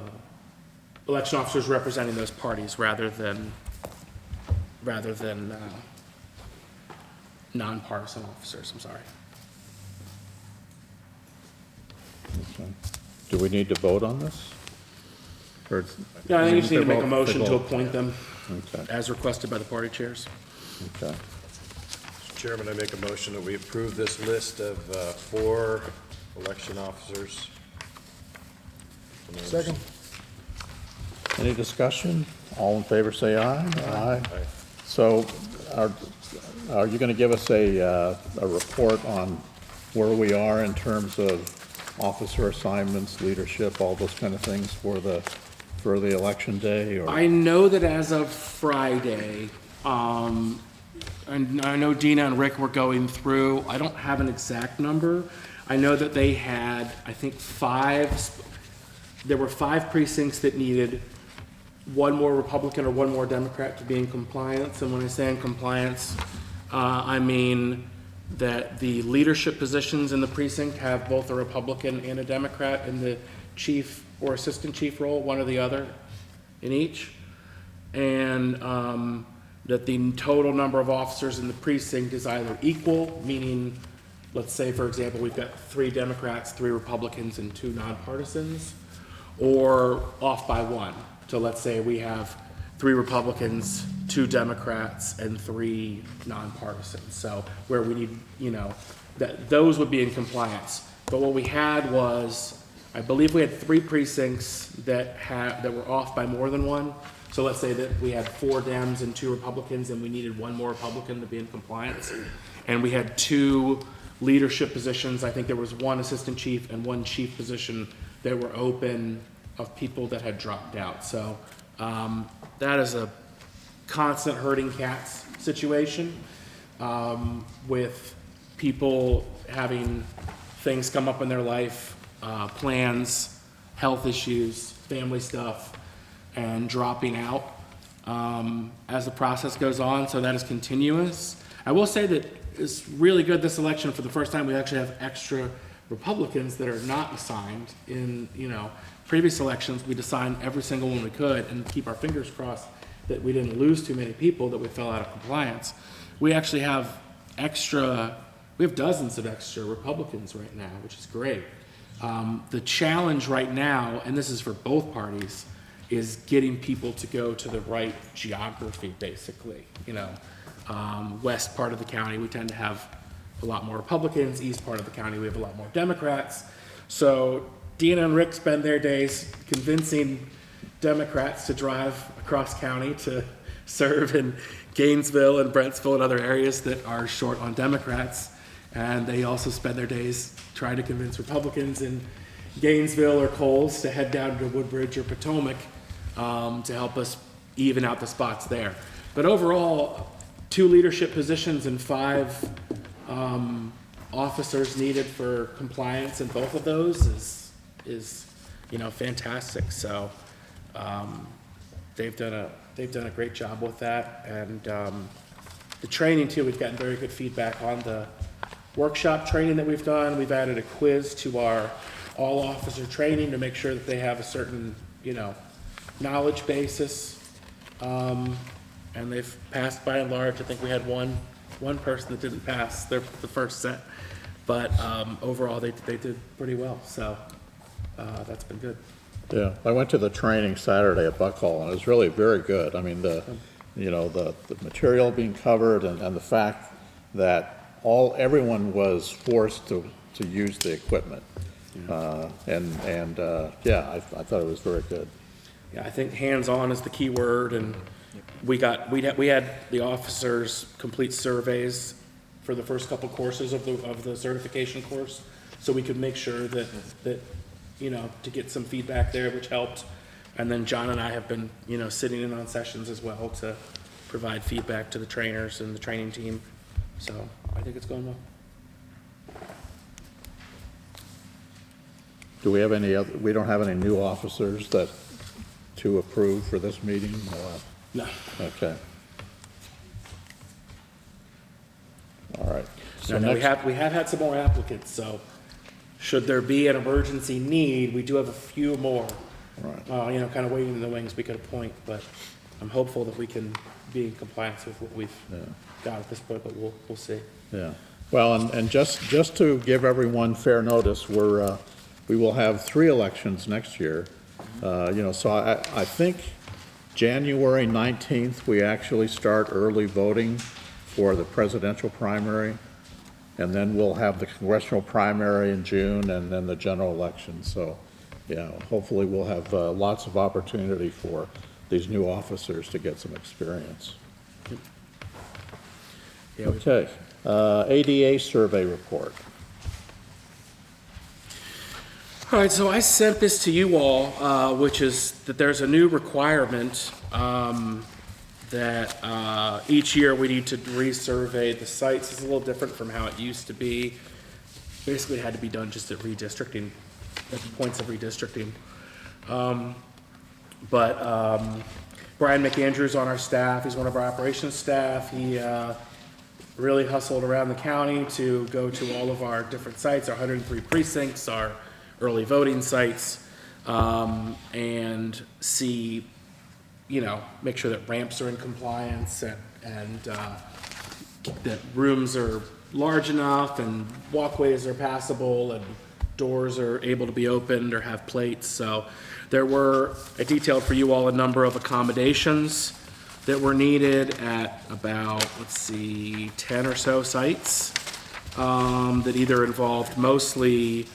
election officers representing those parties rather than nonpartisan officers. I'm sorry. Okay. Do we need to vote on this? Or- Yeah, I think you just need to make a They motion to vote. appoint them Okay, as requested by the party chairs. okay. Mr. Chairman, I make a motion that we approve this list of 4 election officers. Second? Any discussion? All in favor, say aye. Aye. Aye. So are you going to give us a report on where we are in terms of officer assignments, leadership, all those kind of things for the election day? Or I know that as of Friday, and I know Dina and Rick were going through, I don't have an exact number. I know that they had, I think, there were 5 precincts that needed one more Republican or one more Democrat to be in compliance. And when I say in compliance, I mean that the leadership positions in the precinct have both a Republican and a Democrat in the chief or assistant chief role, one or the other in each. And that the total number of officers in the precinct is either equal, meaning, let's say, for example, we've got 3 Democrats, 3 Republicans, and 2 nonpartisans, or off by 1. So let's say we have 3 Republicans, 2 Democrats, and 3 nonpartisans. So where we need, that those would be in compliance. But what we had was, I believe we had 3 precincts that were off by more than 1. So let's say that we had 4 Dems and 2 Republicans, and we needed 1 more Republican to be in compliance. And we had 2 leadership positions. I think there was 1 assistant chief and 1 chief position that were open of people that had dropped out. So that is a constant herding cats situation, with people having things come up in their life, plans, health issues, family stuff, and dropping out as the process goes on. So that is continuous. I will say that it's really good this election. For the first time, we actually have extra Republicans that are not assigned. In previous elections, we'd assign every single one we could and keep our fingers crossed that we didn't lose too many people, that we fell out of compliance. We actually have we have dozens of extra Republicans right now, which is great. The challenge right now, and this is for both parties, is getting people to go to the right geography, basically. West part of the county, we tend to have a lot more Republicans. East part of the county, we have a lot more Democrats. So Dina and Rick spend their days convincing Democrats to drive across county to serve in Gainesville and Brentsville and other areas that are short on Democrats. And they also spend their days trying to convince Republicans in Gainesville or Coles to head down to Woodbridge or Potomac to help us even out the spots there. But overall, 2 leadership positions and 5 officers needed for compliance in both of those is fantastic. So they've done a great job with that. And the training too, we've gotten very good feedback on the workshop training that we've done. We've added a quiz to our all officer training to make sure that they have a certain knowledge basis, and they've passed by and large. I think we had one person that didn't pass the first set, but overall they did pretty well. So that's been good. Yeah, I went to the training Saturday at Buckhall, and it was really very good. I mean, the material being covered and the fact that everyone was forced to use the equipment. Yeah. I thought it was very good. Yeah, I think hands-on is the key word, and we had the officers complete surveys for the first couple courses of the certification course, so we could make sure that to get some feedback there, which helped. And then John and I have been sitting in on sessions as well to provide feedback to the trainers and the training team. So I think it's going well. Do we have any other? We don't have any new officers that to approve for this meeting? No. Okay. All right. So No, we next, have had some more applicants, so should there be an emergency need, we do have a few more. right. You know, kind of waiting in the wings we could appoint, but I'm hopeful that we can be in compliance with what we've got at this point, but we'll see. Yeah, well, and just to give everyone fair notice, we will have 3 elections next year. You know, so I think January 19th, we actually start early voting for the presidential primary, and then we'll have the congressional primary in June, and then the general election. So, yeah, hopefully we'll have lots of opportunity for these new officers to get some experience. Yeah, Okay, ADA survey report. All right, so I sent this to you all, which is that there's a new requirement that each year we need to resurvey the sites. It's a little different from how it used to be. Basically, it had to be done just at redistricting, at the points of redistricting. Brian McAndrews on our staff. He's one of our operations staff. He really hustled around the county to go to all of our different sites, our 103 precincts, our early voting sites, and see, you know, make sure that ramps are in compliance and that rooms are large enough and walkways are passable and doors are able to be opened or have plates. So I detailed for you all a number of accommodations that were needed at about, 10 or so sites that either involved mostly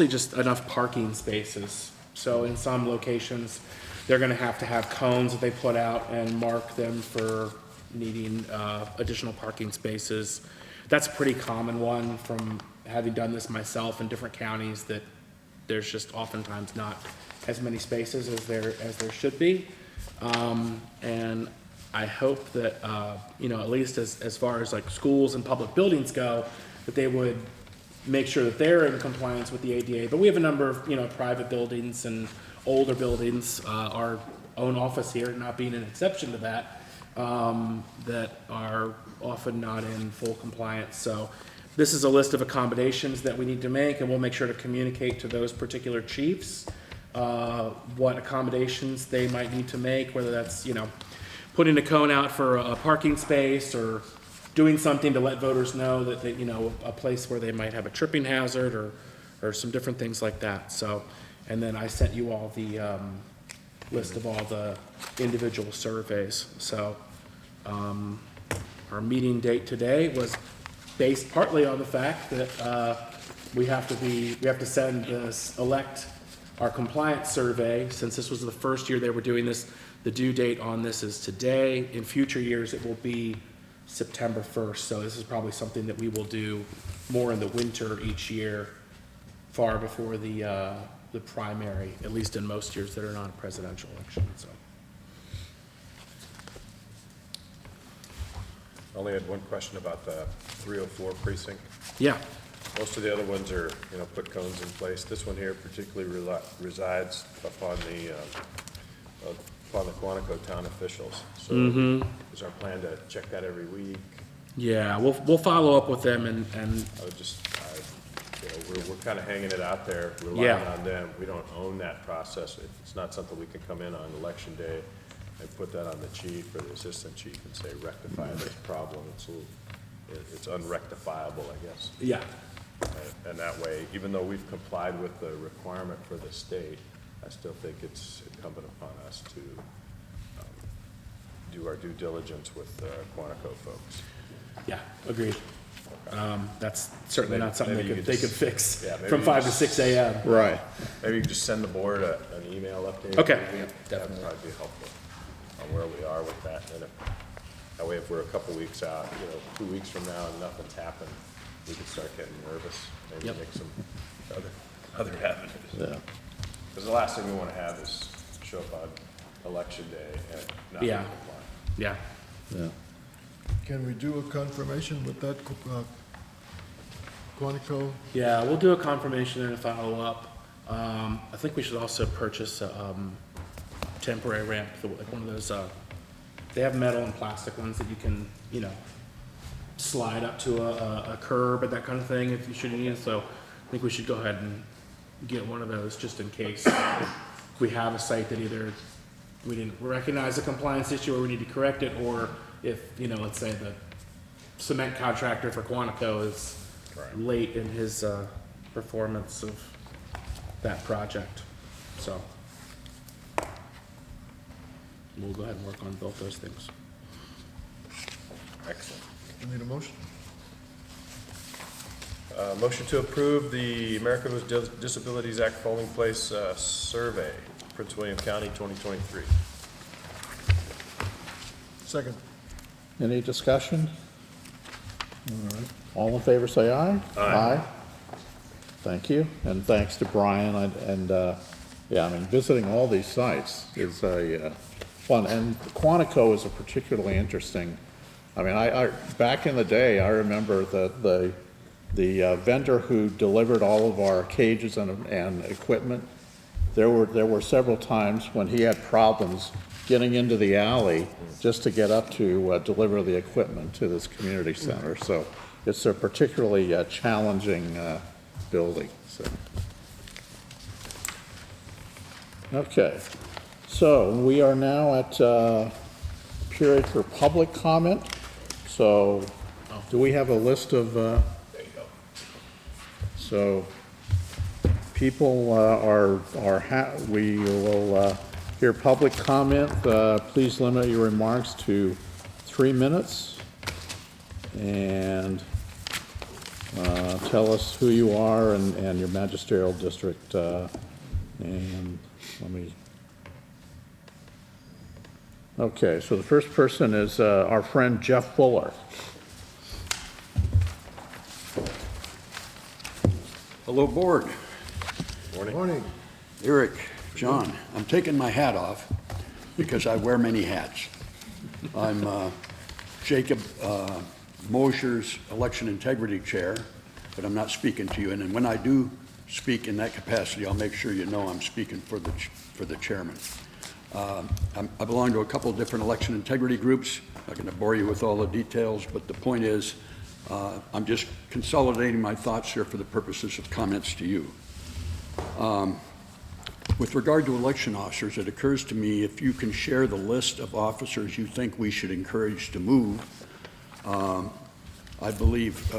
just enough parking spaces. So in some locations, they're gonna have to have cones that they put out and mark them for needing additional parking spaces. That's a pretty common one from having done this myself in different counties, that there's just oftentimes not as many spaces as there should be. And I hope that, you know, at least as far as like schools and public buildings go, that they would make sure that they're in compliance with the ADA. But we have a number of, you know, private buildings and older buildings, our own office here not being an exception to that, that are often not in full compliance. So this is a list of accommodations that we need to make, and we'll make sure to communicate to those particular chiefs what accommodations they might need to make, whether that's, you know, putting a cone out for a parking space or doing something to let voters know that they, you know, a place where they might have a tripping hazard or some different things like that. So, and then I sent you all the list of all the individual surveys. So our meeting date today was based partly on the fact that we have to send this, elect our compliance survey. Since this was the first year they were doing this, the due date on this is today. In future years, it will be September 1st. So this is probably something that we will do more in the winter each year, far before the primary, at least in most years that are not a presidential election. So. I only had one question about the 304 precinct. Yeah. Most of the other ones are, you know, put cones in place. This one here particularly resides upon the Quantico town officials. So is our plan to check that every week? Yeah, we'll follow up with them and I would you know, we're kind of hanging it out there, relying on them. We don't own that process. It's not something we can come in on election day and put that on the chief or the assistant chief and say, rectify this problem. It's unrectifiable, I guess. yeah. And that way, even though we've complied with the requirement for the state, I still think it's incumbent upon us to do our due diligence with Quantico folks. Yeah, agreed. That's certainly not something Maybe you they could just- fix yeah, maybe from you 5 to just- 6 a.m. Right. Maybe you can just send the board an email update. Okay. Maybe. That'd probably be helpful on where we are with that. And that way, if we're a couple weeks out, you know, 2 weeks from now and nothing's happened, we can start getting nervous, maybe Yep. make some other avenues. Yeah. Because the last thing we want to have is show up on election day and not be Yeah. compliant. Yeah. Yeah. Can we do a confirmation with that Quantico? Yeah, we'll do a confirmation and a follow-up. I think we should also purchase a temporary ramp, like one of those, they have metal and plastic ones that you can, slide up to a curb and that kind of thing if you should need it. So I think we should go ahead and get one of those just in case we have a site that either we didn't recognize a compliance issue or we need to correct it, or if, let's say the cement contractor for Quantico is late in his performance of that project. So we'll go ahead and work on both those things. Excellent. You need a motion? Motion to approve the American with Disabilities Act Polling Place Survey, Prince William County, 2023. Second. Any discussion? All right. All in favor, say aye. Aye. Thank you, and thanks to Brian, visiting all these sites is fun, and Quantico is a particularly interesting, I back in the day, I remember the vendor who delivered all of our cages and equipment, there were several times when he had problems getting into the alley just to get up to deliver the equipment to this community center. So it's a particularly challenging building. So. Okay, so we are now at period for public comment. So do we have a list of, there you go. So people we will hear public comment. Please limit your remarks to 3 minutes and tell us who you are and your magisterial district. And let me. Okay, so the first person is our friend Jeff Fuller. Hello, board. Morning. Morning. Eric, John, I'm taking my hat off because I wear many hats. I'm Jacob Mosher's election integrity chair, but I'm not speaking to you. And when I do speak in that capacity, I'll make sure you know I'm speaking for the chairman. I belong to a couple of different election integrity groups. I'm not going to bore you with all the details, but the point is I'm just consolidating my thoughts here for the purposes of comments to you. With regard to election officers, it occurs to me if you can share the list of officers you think we should encourage to move, I believe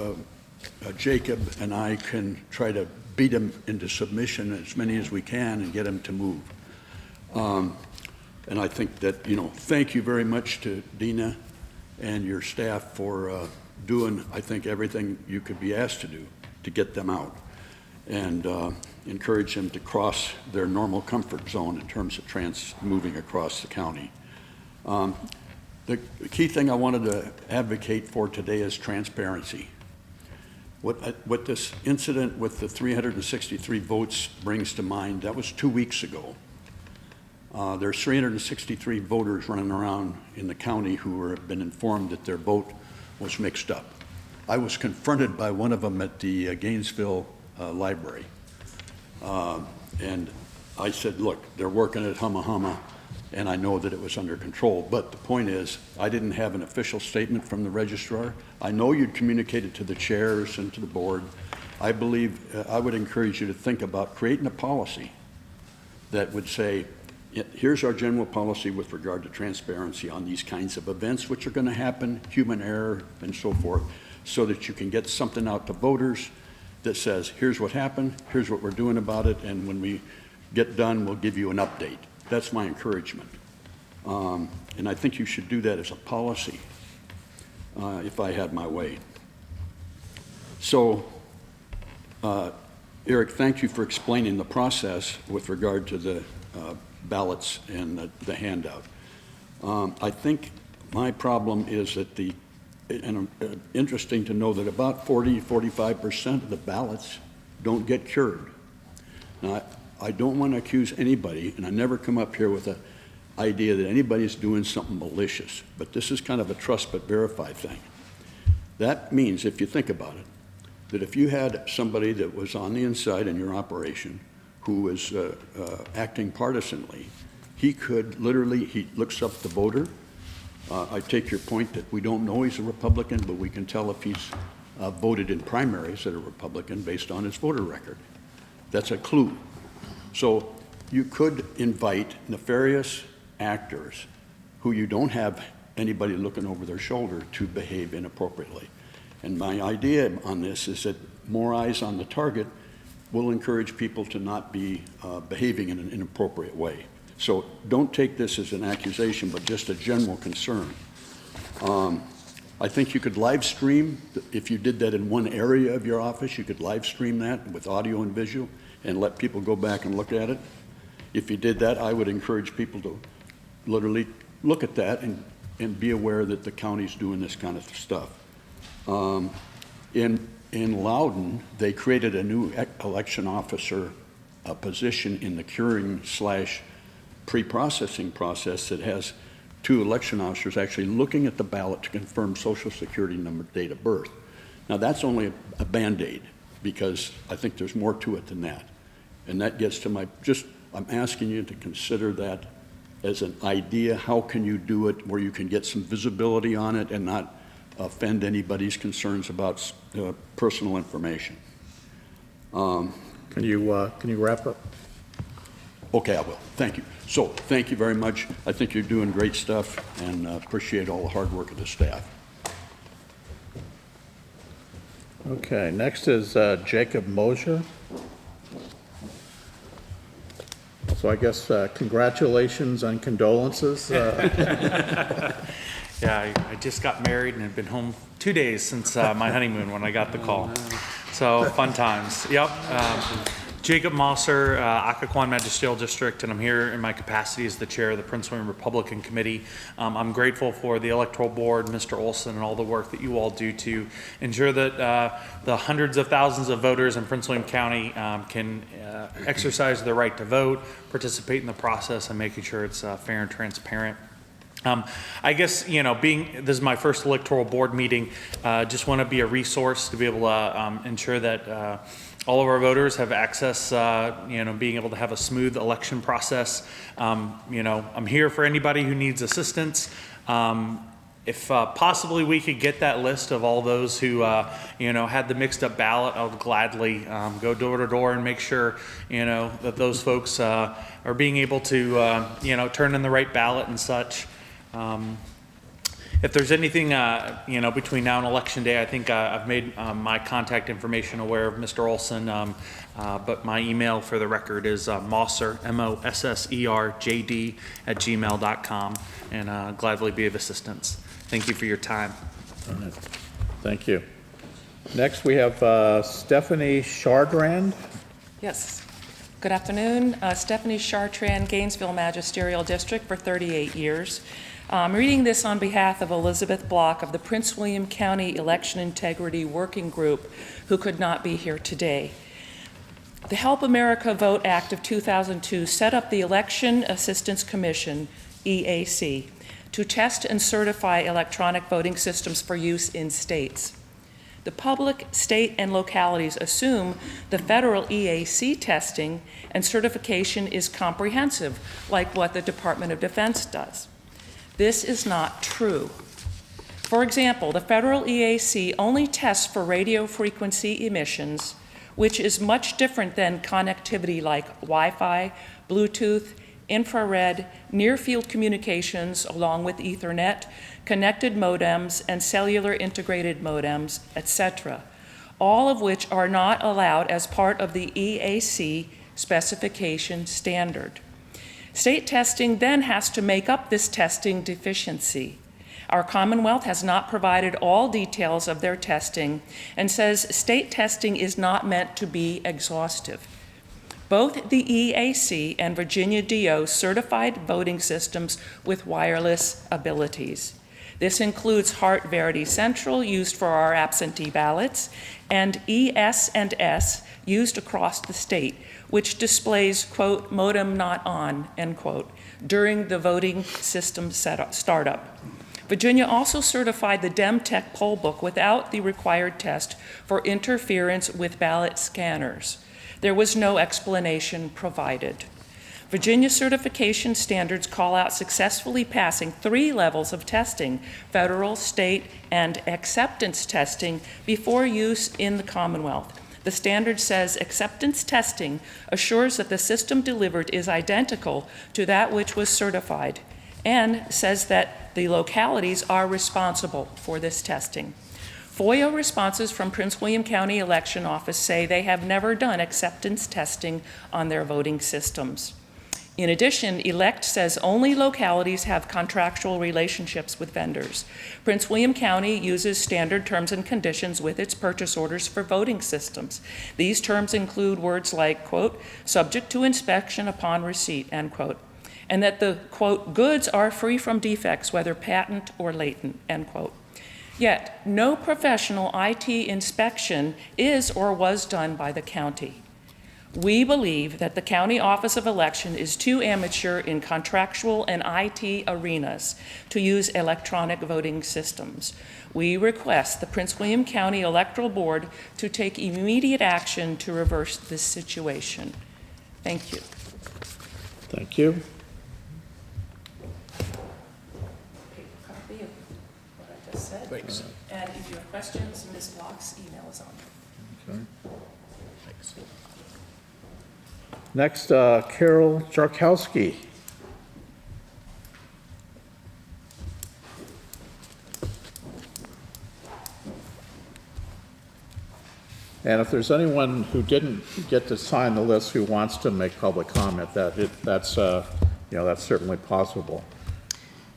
Jacob and I can try to beat them into submission, as many as we can, and get them to move. And I think that, thank you very much to Dina and your staff for doing, I think, everything you could be asked to do to get them out and encourage them to cross their normal comfort zone in terms of moving across the county. The key thing I wanted to advocate for today is transparency. What this incident with the 363 votes brings to mind, that was 2 weeks ago. There's 363 voters running around in the county who have been informed that their vote was mixed up. I was confronted by one of them at the Gainesville library. And I said, look, they're working at Humma, and I know that it was under control. But the point is, I didn't have an official statement from the registrar. I know you'd communicated to the chairs and to the board. I believe I would encourage you to think about creating a policy that would say, here's our general policy with regard to transparency on these kinds of events, which are going to happen, human error and so forth, so that you can get something out to voters that says, here's what happened, here's what we're doing about it, and when we get done, we'll give you an update. That's my encouragement. And I think you should do that as a policy, if I had my way. So, Eric, thank you for explaining the process with regard to the ballots and the handout. I think my problem is that interesting to know that about 45% of the ballots don't get cured. Now, I don't want to accuse anybody, and I never come up here with an idea that anybody's doing something malicious, but this is kind of a trust but verify thing. That means, if you think about it, that if you had somebody that was on the inside in your operation who is acting partisanly, he could literally, he looks up the voter. I take your point that we don't know he's a Republican, but we can tell if he's voted in primaries that are Republican based on his voter record. That's a clue. So you could invite nefarious actors who you don't have anybody looking over their shoulder to behave inappropriately. And my idea on this is that more eyes on the target will encourage people to not be behaving in an inappropriate way. So don't take this as an accusation, but just a general concern. I think you could live stream, if you did that in one area of your office, you could live stream that with audio and visual and let people go back and look at it. If you did that, I would encourage people to literally look at that and be aware that the county's doing this kind of stuff. In Loudoun, they created a new election officer position in the curing / pre-processing process that has 2 election officers actually looking at the ballot to confirm Social Security number, date of birth. Now that's only a Band-Aid, because I think there's more to it than that. And that gets to I'm asking you to consider that as an idea. How can you do it where you can get some visibility on it and not offend anybody's concerns about personal information? Can you wrap up? Okay, I will. Thank you. So, thank you very much. I think you're doing great stuff, and appreciate all the hard work of the staff. Okay, next is Jacob Mosier. So I guess congratulations and condolences. Yeah, I just got married and have been home 2 days since my honeymoon when I got the call. So fun times. Yep. Jacob Mosser, Occoquan Magisterial District, and I'm here in my capacity as the chair of the Prince William Republican Committee. I'm grateful for the Electoral Board, Mr. Olson, and all the work that you all do to ensure that the hundreds of thousands of voters in Prince William County can exercise their right to vote, participate in the process, and making sure it's fair and transparent. I guess, this is my first electoral board meeting, just want to be a resource to be able to ensure that all of our voters have access, being able to have a smooth election process. I'm here for anybody who needs assistance. If possibly we could get that list of all those who, had the mixed up ballot, I would gladly go door to door and make sure, that those folks are being able to, turn in the right ballot and such. If there's anything, between now and Election Day, I think I've made my contact information aware of Mr. Olson, but my email for the record is Mosser, MOSSERJD @gmail.com, and gladly be of assistance. Thank you for your time. All right. Thank you. Next, we have Stephanie Chartrand. Yes. Good afternoon. Stephanie Chartrand, Gainesville Magisterial District for 38 years. I'm reading this on behalf of Elizabeth Block of the Prince William County Election Integrity Working Group, who could not be here today. The Help America Vote Act of 2002 set up the Election Assistance Commission, EAC, to test and certify electronic voting systems for use in states. The public, state, and localities assume the federal EAC testing and certification is comprehensive, like what the Department of Defense does. This is not true. For example, the federal EAC only tests for radio frequency emissions, which is much different than connectivity like Wi-Fi, Bluetooth, infrared, near-field communications along with Ethernet, connected modems, and cellular integrated modems, etc., all of which are not allowed as part of the EAC specification standard. State testing then has to make up this testing deficiency. Our Commonwealth has not provided all details of their testing and says state testing is not meant to be exhaustive. Both the EAC and Virginia DO certified voting systems with wireless abilities. This includes Hart Verity Central, used for our absentee ballots, and ES&S, used across the state, which displays, quote, modem not on, end quote, during the voting system startup. Virginia also certified the DemTech poll book without the required test for interference with ballot scanners. There was no explanation provided. Virginia certification standards call out successfully passing 3 levels of testing, federal, state, and acceptance testing, before use in the Commonwealth. The standard says acceptance testing assures that the system delivered is identical to that which was certified, and says that the localities are responsible for this testing. FOIA responses from Prince William County Election Office say they have never done acceptance testing on their voting systems. In addition, ELECT says only localities have contractual relationships with vendors. Prince William County uses standard terms and conditions with its purchase orders for voting systems. These terms include words like, quote, subject to inspection upon receipt, end quote, and that the, quote, goods are free from defects, whether patent or latent, end quote. Yet, no professional IT inspection is or was done by the county. We believe that the County Office of Election is too amateur in contractual and IT arenas to use electronic voting systems. We request the Prince William County Electoral Board to take immediate action to reverse this situation. Thank you. Thank you. Copy of what I just said. Thanks. And if you have questions, Ms. Block's email is on. Okay. Thanks. Next, Carol Jarkowski. And if there's anyone who didn't get to sign the list who wants to make public comment, that's certainly possible.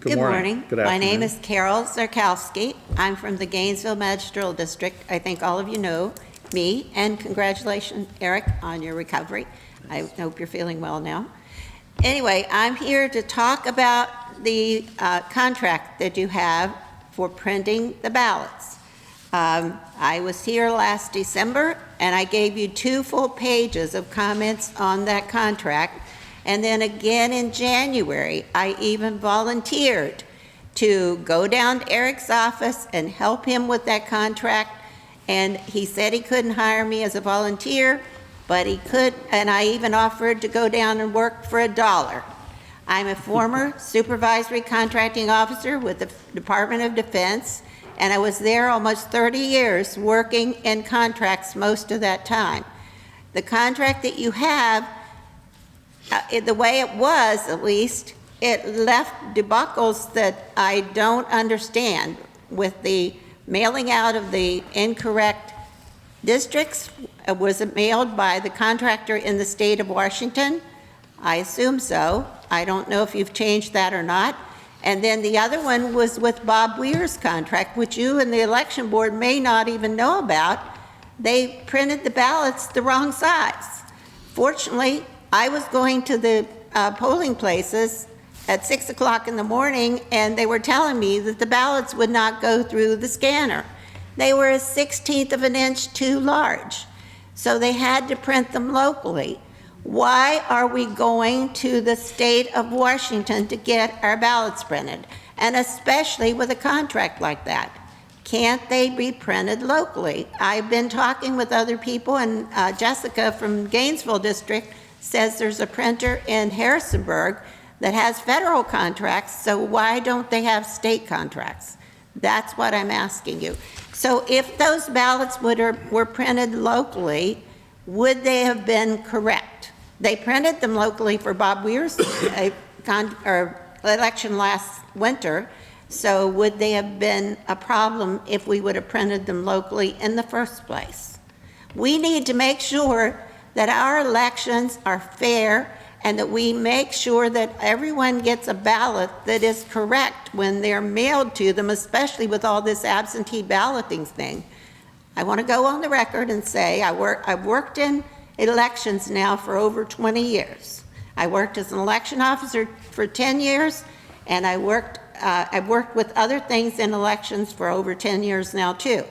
Good morning. Good My afternoon. name is Carol Zarkowski. I'm from the Gainesville Magisterial District. I think all of you know me, and congratulations, Eric, on your recovery. I hope you're feeling well now. Anyway, I'm here to talk about the contract that you have for printing the ballots. I was here last December, and I gave you 2 full pages of comments on that contract. And then again in January, I even volunteered to go down to Eric's office and help him with that contract. And he said he couldn't hire me as a volunteer, but he could, and I even offered to go down and work for $1. I'm a former supervisory contracting officer with the Department of Defense, and I was there almost 30 years working in contracts most of that time. The contract that you have, the way it was at least, it left debacles that I don't understand, with the mailing out of the incorrect districts. Was it mailed by the contractor in the state of Washington? I assume so. I don't know if you've changed that or not. And then the other one was with Bob Weir's contract, which you and the election board may not even know about. They printed the ballots the wrong size. Fortunately, I was going to the polling places at 6 o'clock in the morning, and they were telling me that the ballots would not go through the scanner. They were a 1/16 of an inch too large, so they had to print them locally. Why are we going to the state of Washington to get our ballots printed? And especially with a contract like that. Can't they be printed locally? I've been talking with other people, and Jessica from Gainesville District says there's a printer in Harrisonburg that has federal contracts, so why don't they have state contracts? That's what I'm asking you. So if those ballots were printed locally, would they have been correct? They printed them locally for Bob Weir's election last winter, so would they have been a problem if we would have printed them locally in the first place? We need to make sure that our elections are fair and that we make sure that everyone gets a ballot that is correct when they're mailed to them, especially with all this absentee balloting thing. I want to go on the record and say I've worked in elections now for over 20 years. I worked as an election officer for 10 years, and I've worked with other things in elections for over 10 years now too.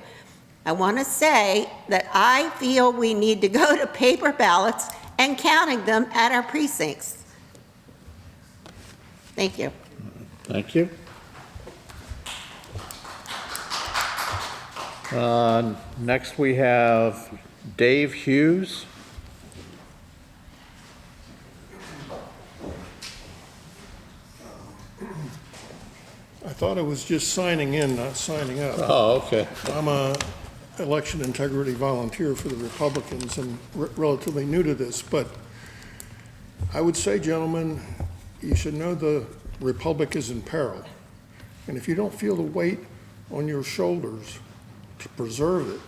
I want to say that I feel we need to go to paper ballots and counting them at our precincts. Thank you. Thank you. Next we have Dave Hughes. I thought it was just signing in, not signing up. Oh, okay. I'm a election integrity volunteer for the Republicans and relatively new to this, but I would say, gentlemen, you should know the Republic is in peril. And if you don't feel the weight on your shoulders to preserve it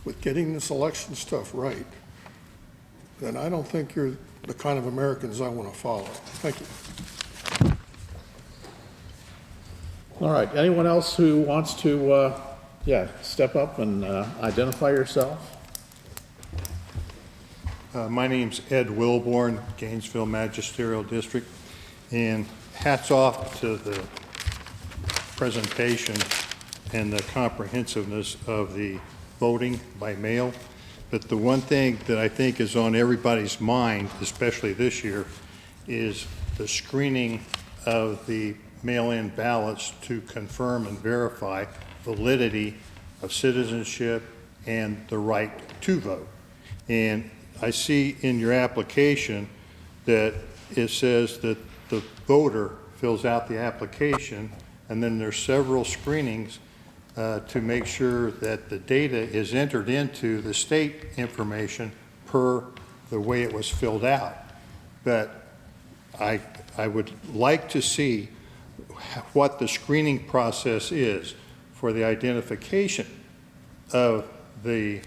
with getting this election stuff right, then I don't think you're the kind of Americans I want to follow. Thank you. All right, anyone else who wants to, step up and identify yourself? My name's Ed Wilborn, Gainesville Magisterial District, and hats off to the presentation and the comprehensiveness of the voting by mail. But the one thing that I think is on everybody's mind, especially this year, is the screening of the mail-in ballots to confirm and verify validity of citizenship and the right to vote. And I see in your application that it says that the voter fills out the application, and then there's several screenings to make sure that the data is entered into the state information per the way it was filled out. But I would like to see what the screening process is for the identification of the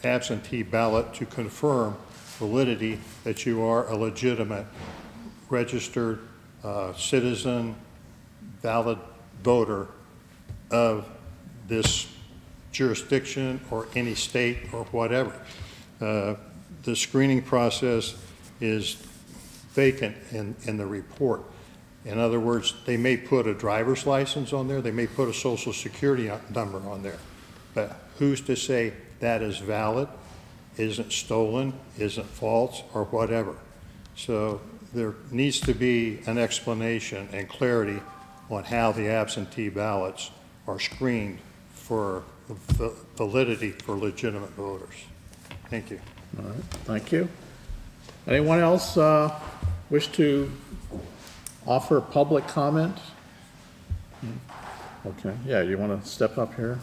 absentee ballot to confirm validity that you are a legitimate registered citizen, valid voter of this jurisdiction or any state or whatever. The screening process is vacant in the report. In other words, they may put a driver's license on there, they may put a social security number on there, but who's to say that is valid, isn't stolen, isn't false, or whatever? So there needs to be an explanation and clarity on how the absentee ballots are screened for validity for legitimate voters. Thank you. All right, thank you. Anyone else wish to offer public comment? Okay, yeah, you want to step up here?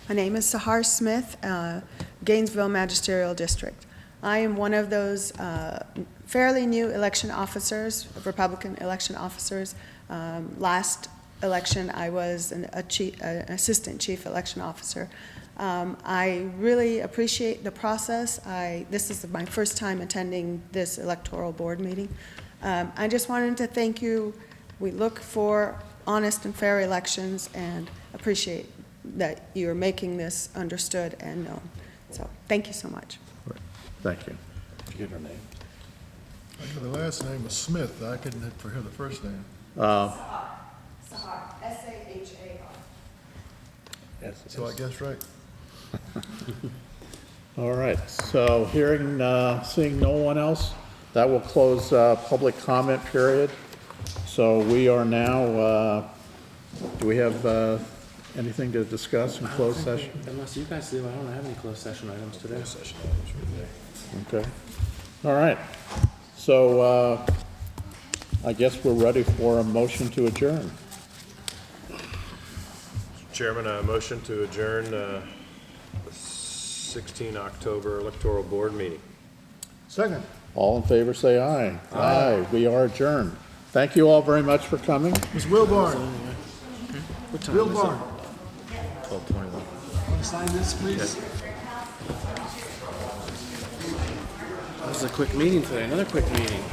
My name is Sahar Smith, Gainesville Magisterial District. I am one of those fairly new election officers, Republican election officers. Last election, I was an assistant chief election officer. I really appreciate the process. This is my first time attending this electoral board meeting. I just wanted to thank you. We look for honest and fair elections and appreciate that you're making this understood and known. So thank you so much. Thank you. Did you get her name? The last name was Smith. I couldn't forget the first name. Sahar, S-A-H-A-R. Yes. So I guess right. All right, so seeing no one else, that will close public comment period. So we are now, do we have anything to discuss in closed session? Unless you guys do, I don't have any closed session items today. Okay, all right. So I guess we're ready for a motion to adjourn. Chairman, a motion to adjourn the 16 October electoral board meeting. Second. All in favor, say aye. Aye. We are adjourned. Thank you all very much for coming. Ms. Wilborn. What time Wilborn. 12:21. Want to sign this, please? That was a quick meeting today, another quick meeting.